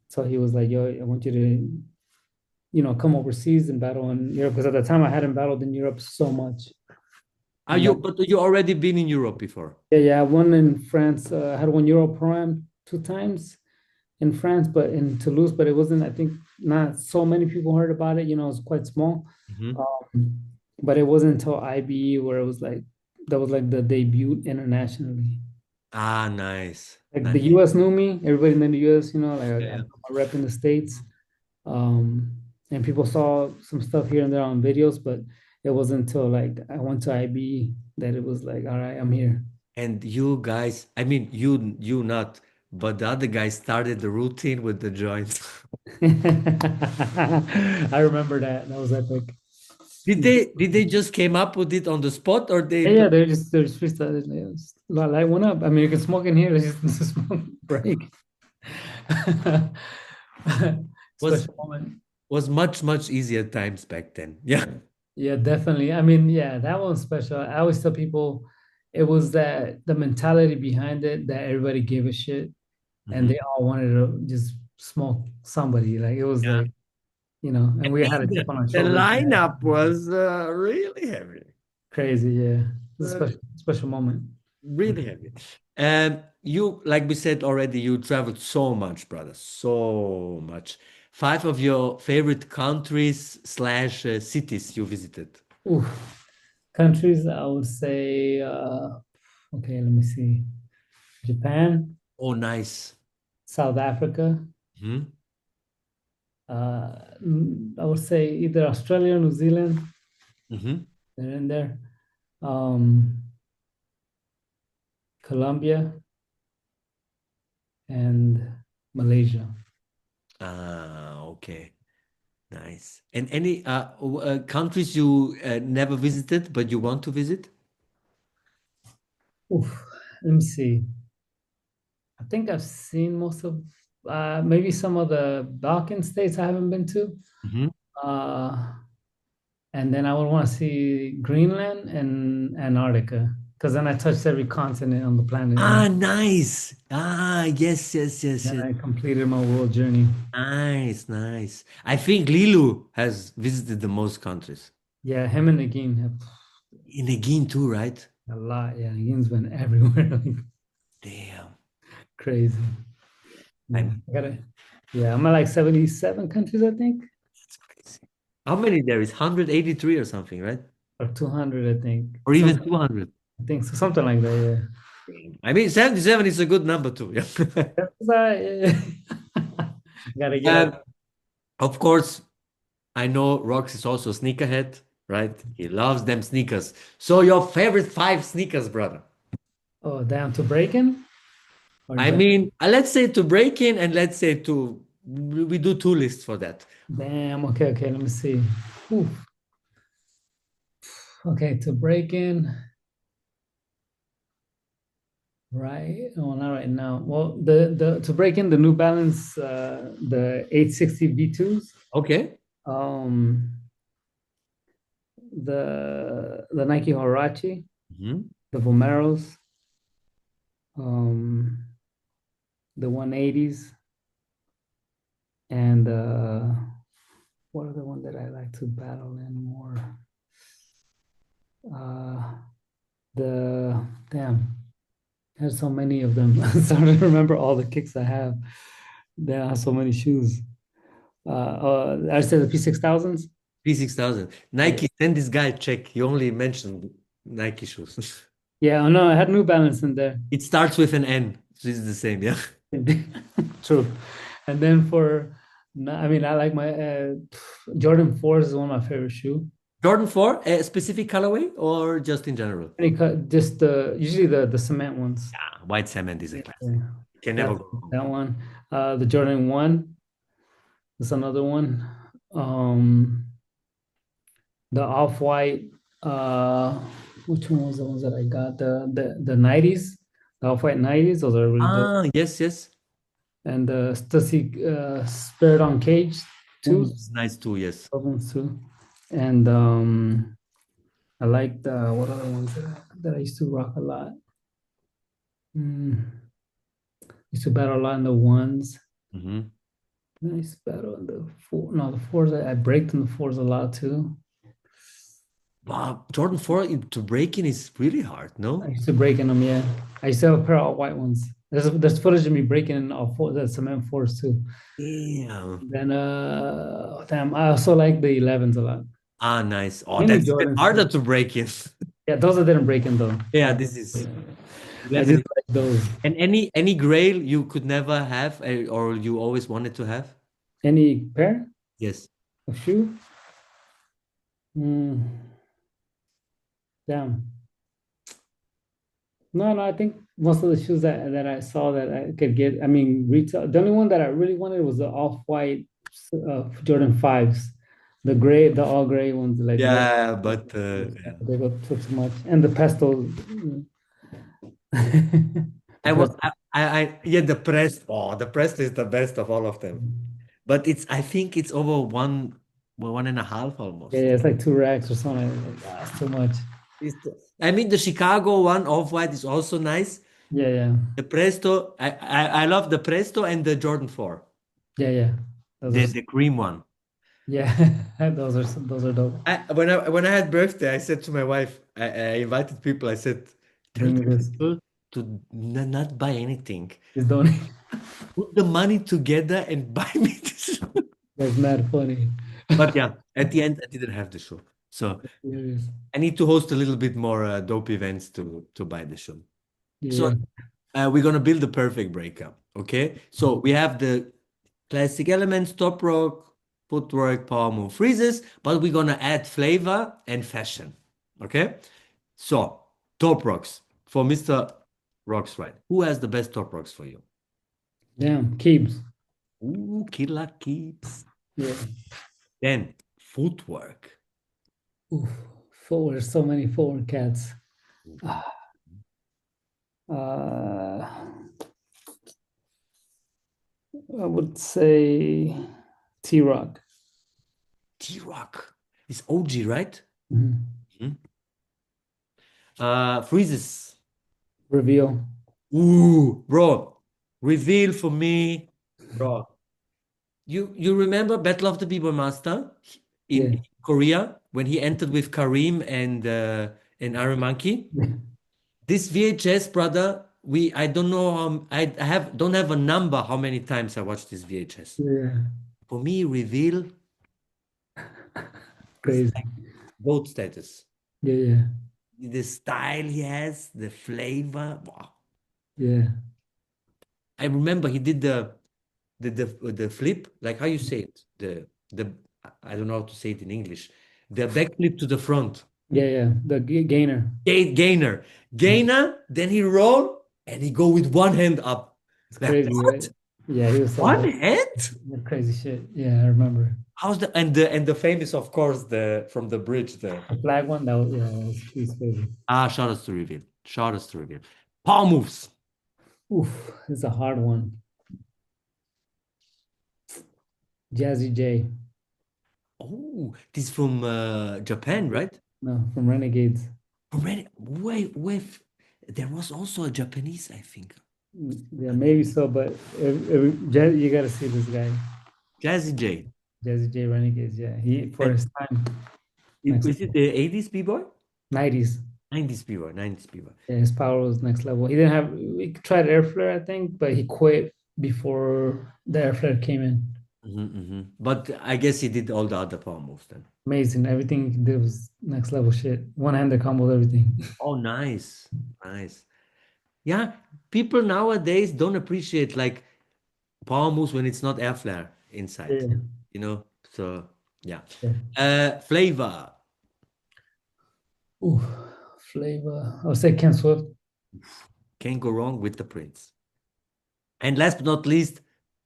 So he was like, "Yo, I want you to, come overseas and battle in Europe." Because at the time I hadn't battled in Europe so much. Are And you? But you already been in Europe before? yeah, yeah, I won in France. I had won Euro Prime two times in France, but in Toulouse, but it wasn't. I think not so many people heard about it. It was quite small. Mhm. Um, but it wasn't until IBE where it was like that was like the debut internationally. Ah, nice, Like the nice. US knew me, everybody in the US, like Yeah, I yeah. put my rep in the States. Um, and people saw some stuff here and there on videos, but it wasn't until like I went to IB that it was like, all right, I'm here. And you guys, I mean, you not, but the other guys started the routine with the joints. I remember that. That was epic. Did they just came up with it on the spot or they Yeah, yeah, they're just freestyle. Light one up. I mean, you can smoke in here. Let's just smoke break. was Special moment. was much easier times back then. Yeah. Yeah, definitely. I mean, yeah, that one's special. I always tell people it was that the mentality behind it that everybody gave a shit and Mhm. they all wanted to just smoke somebody. Like it was Yeah. like, and we had a The, chip on our the shoulder. lineup was really heavy. Crazy, yeah. It's a Uh, special moment. really heavy. And you, like we said already, you traveled so much, brother, so much. Five of your favorite countries slash cities you visited. Oof. Countries, I would say, okay, let me see. Japan, Oh, nice. South Africa. Hmm. I would say either Australia or New Zealand. Hmm. They're in there. Um, Colombia, and Malaysia. Ah, okay. Nice. And any countries you never visited but you want to visit? Oof, let me see. I think I've seen most of maybe some of the Balkan states I haven't been to. Mhm. Uh, and then I would want to see Greenland and Antarctica because then I touched every continent on the planet and Ah, nice. Ah, yes, yes, yes, then yes. I completed my world journey. Nice, nice. I think Lilu has visited the most countries. Yeah, him and Nagin have In Egin too, right? a lot. Yeah, Nagin's been everywhere, like Damn. crazy. I Yeah, mean, I gotta. Yeah, I'm at like 77 countries, I think, it's crazy. How many there is? 183 or something, right? or 200, I think. Or even Something, 200. I think so, something like that. Damn. I mean, 77 is a good number too. Yeah. Yeah. Yeah. Gotta get up. And of course, I know Rox is also a sneakerhead, right? He loves them sneakers. So your favorite five sneakers, brother? Oh, down to breaking or I jump. mean, let's say to break in and let's say to we do two lists for that. Damn. Okay. Okay. Let me see. Oof. Okay. To break in. Right. Oh, not right now. Well, the to break in the New Balance, the 860 V2s, Okay. um, the Nike Huarache, Mhm. the Vomeros, um, the 180s, and what are the one that I like to battle in more? Uh, the damn, there's so many of them. I'm starting to remember all the kicks I have. There are so many shoes. I said the P6000s. P6000. Yeah. Nike, send this guy a check. He only mentioned Nike shoes. Yeah, oh no, I had New Balance in there. It starts with an N. So it's the same, yeah. True. And then I mean, I like my Jordan 4s is one of my favorite shoe. Jordan 4, a specific colorway or just in general? Just usually the cement ones. Yeah, white cement is a Yeah, classic. yeah. You can never That's go wrong. that one. The Jordan 1 is another one. Um, the off-white, uh, which one was the ones that I got? The 90s, the off-white 90s, those are really dope. Ah, yes, yes. And the Stussy Spirit on Cage Ooh, too. it's nice too, yes. Those ones too. And I like the what other ones that I used to rock a lot. Mm, used to battle a lot in the ones. Hmm. Nice battle in the four. No, the fours. I braked in the fours a lot too. Wow, Jordan 4 to break in is really hard, I no? used to break in them. Yeah, I used to have a pair of white ones. There's footage of me breaking in all four the cement fours too. Damn. Then damn, I also like the 11s a lot. Ah, nice. Oh, Mainly that's even Jordans harder too. to break in. Yeah, those I didn't break in though. Yeah, this is I 11. just like those. And any grail you could never have or you always wanted to have? Any pair Yes. of shoe? Mm, damn. No, no, I think most of the shoes that I saw that I could get, I mean, retail. The only one that I really wanted was the off-white Jordan 5s, the gray, the all gray ones, like no, Yeah, but yeah. they go too much, and the pastel, the I, wa- pastel. yeah, the press. Oh, the press is the best of all of them. But I think it's over well, one and a half Yeah, almost. yeah, it's like 2 racks or something. Like, it's too much. I mean, the Chicago one off-white is also nice. Yeah, yeah, The Presto, I love the Presto and the Jordan 4, yeah, yeah. the Those are, the cream one. yeah, those are dope. When I had birthday, I said to my wife, I invited people. I said, tell Bring the me this. people to not buy anything. It's don't. Put the money together and buy me this. That's mad funny. But yeah, at the end, I didn't have the show. So Serious. I need to host a little bit more dope events to buy the show. So Yeah. we're gonna build the perfect breakup. Okay. So we have the classic elements, top rock, footwork, power move, freezes, but we're gonna add flavor and fashion. Okay. So top rocks for Mr. Roxrite. Who has the best top rocks for you? Damn, Keebs. Ooh, Killer Keeps. Yeah. Then footwork. Oof. Forward, so many forward cats. Uh, I would say T Rock. T-Rock. It's OG, right? Mhm. Mhm. Freezes. Reveal. Ooh, bro. Reveal for me, bro. You remember Battle of the Bboy Master Yeah. in Korea when he entered with Kareem and Iron Monkey? This VHS, brother, we I don't know I have don't have a number how many times I watched this VHS. Yeah. For me, Reveal is Crazy. like gold status. Yeah, yeah. The style he has, the flavor. Wow. Yeah. I remember he did the flip, like how you say it, the I don't know how to say it in English, the backflip to the front, Yeah, yeah. The gainer. gainer, then he roll and he go with one hand up. It's Like crazy, right? what? Yeah, he was so One dope. hand? Crazy shit. Yeah, I remember. How's the and the famous, of course, the from the bridge, the The flag one, that was, yeah, he's crazy. shout outs to reveal, shout outs to reveal, power moves. Oof, it's a hard one. Jazzy J. Oh, this from Japan, right? No, from Renegades. Already, wait, there was also a Japanese, I think. Yeah, maybe so, but you gotta see this guy, Jazzy J. Jazzy J Renegades. Yeah, he for And his time, next is it the 80s B-boy? 90s. 90s B-boy, 90s B-boy. Yeah, his power was next level. He didn't have. He tried air flare, I think, but he quit before the air flare came in. But I guess he did all the other power moves then. Amazing. Everything he did was next level shit. One-hander combo, everything. Oh, nice. Nice. Yeah, people nowadays don't appreciate like power moves when it's not air flare inside, Yeah. you know? So, yeah. Yeah. Flavor. Ooh, flavor. I would say Ken Swift. Can't go wrong with the Prince. And last but not least,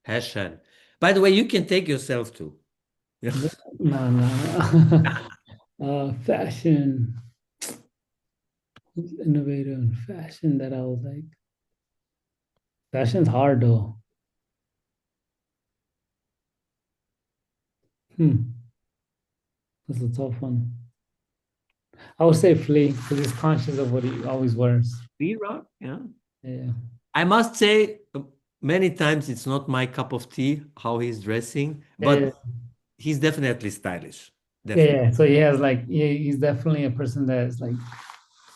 Hashan. By the way, you can take yourself too. Yeah. No, no, no. Fashion. Who's innovative in fashion that I was like? Fashion's hard though. Hmm, that's a tough one. I would say Flea because he's conscious of what he always wears. B-Rock, yeah. Yeah, I must say, many times it's not my cup of tea how he's dressing, yeah, yeah, but he's definitely stylish. yeah, Definitely. yeah. So he has like, yeah, he's definitely a person that's like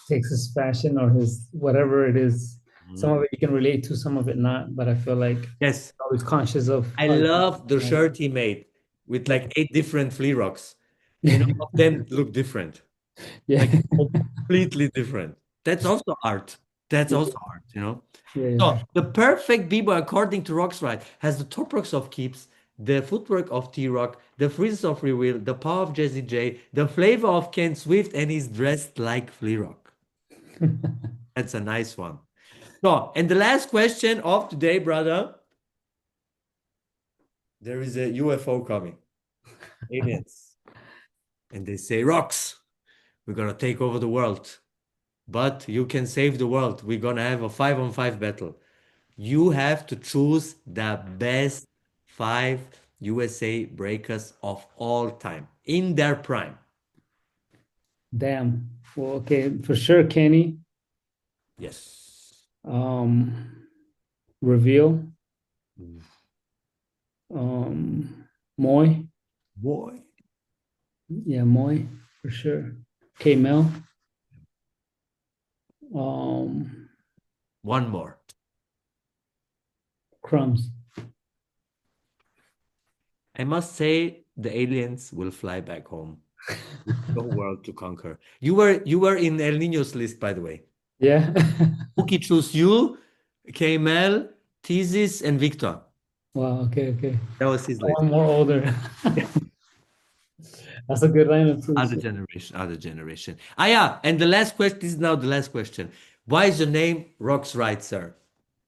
takes his fashion or his whatever it is. Some Mhm. of it you can relate to, some of it not. But I feel like Yes, always conscious of I how. love the Like, shirt he made with yeah, like 8 different flea rocks, and all of them look different, yeah, like completely different. That's also art. That's yeah, also art, you know? yeah, for So sure. the perfect b-boy, according to Roxrite, has the top rocks of Keeps, the footwork of T-Rock, the freezes of Reveal, the power of Jazzy J, the flavor of Ken Swift, and he's dressed like Flea Rock. That's a nice one. So, and the last question of today, brother, there is a UFO coming, aliens, and they say, Rocks, we're gonna take over the world, but you can save the world. We're gonna have a 5-on-5 battle. You have to choose the best five USA breakers of all time in their prime. Damn. Well, okay, for sure, Kenny. Yes. Um, Reveal. Moy. Boy. Yeah, Moy for sure. K Mel. Um, One more. Crumbs. I must say the aliens will fly back home. No world to conquer. You were in El Nino's list, by the way. Yeah. Wookie chose you, Kamel, Thesis, and Victor. Wow. Okay. Okay. That was his list. One more older. That's a good lineup too. Other Shit. generation, other generation. Ah, yeah. And the last question, this is now the last question. Why is your name Roxrite, sir?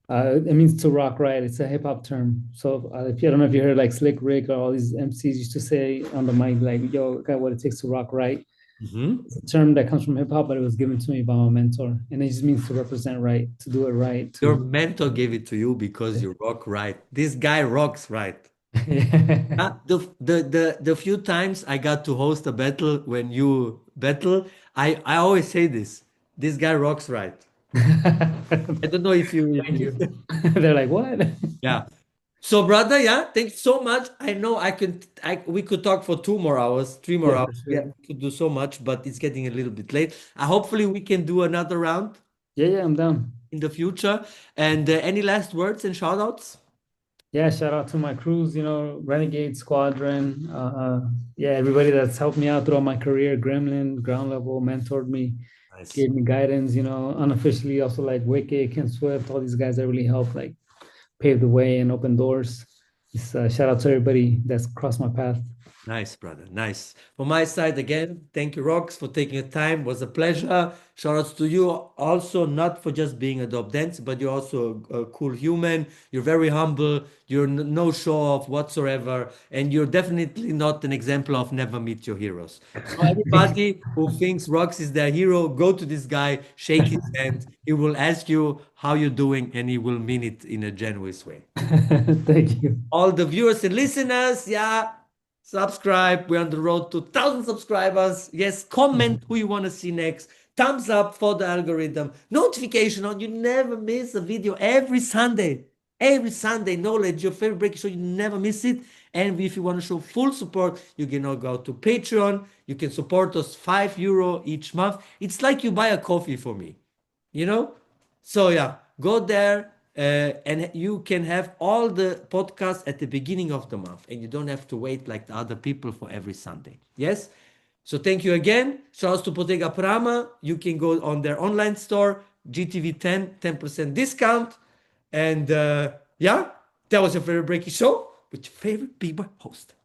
It means to rock right. It's a hip hop term. So if you I don't know if you heard like Slick Rick or all these MCs used to say on the mic like, "Yo, got what it takes to rock right." Mhm. It's a term that comes from hip hop, but it was given to me by my mentor, and it just means to represent right, to do it right, Your to. mentor gave it to you because you rock right. This guy rocks right. Yeah. The few times I got to host a battle when you battle, I always say this. This guy rocks right. I don't know if you Thank you. They're like, what? yeah. So brother, yeah, thanks so much. I know we could talk for 2 more hours, 3 more Yeah, hours. for Yeah, sure. we could do so much, but it's getting a little bit late. Hopefully we can do another round Yeah, yeah, I'm down. in the future. And any last words and shout outs? Yeah, shout out to my crews, Renegade Squadron. Yeah, everybody that's helped me out throughout my career. Gremlin, Ground Level, mentored me, Nice. gave me guidance, unofficially also like Wicked, Ken Swift, all these guys that really helped like pave the way and open doors. Just shout out to everybody that's crossed my path. Nice, brother. Nice. From my side, again, thank you, Rox, for taking the time. It was a pleasure. Shout outs to you also, not for just being a dope dancer, but you're also a cool human. You're very humble. You're no show off whatsoever. And you're definitely not an example of never meet your heroes. So, Thank anybody who thinks Rox is their hero, go to this guy, shake his hand. He will ask you how you're doing, and he will mean it in a genuine way. you. Thank you. All the viewers and listeners, yeah, subscribe. We're on the road to 1,000 subscribers. Yes, comment who you want to see next. Thumbs up for the algorithm. Notification on. You never miss a video every Sunday. Every Sunday, knowledge, your favorite breaking show. You never miss it. And if you want to show full support, you can now go to Patreon. You can support us €5 each month. It's like you buy a coffee for me, you know? So yeah, go there and you can have all the podcasts at the beginning of the month and you don't have to wait like the other people for every Sunday. Yes? So thank you again. Shout out to Bottega Prama. You can go on their online store, GTV 10% discount. And yeah, that was your favorite breaking show with your favorite Bboy host.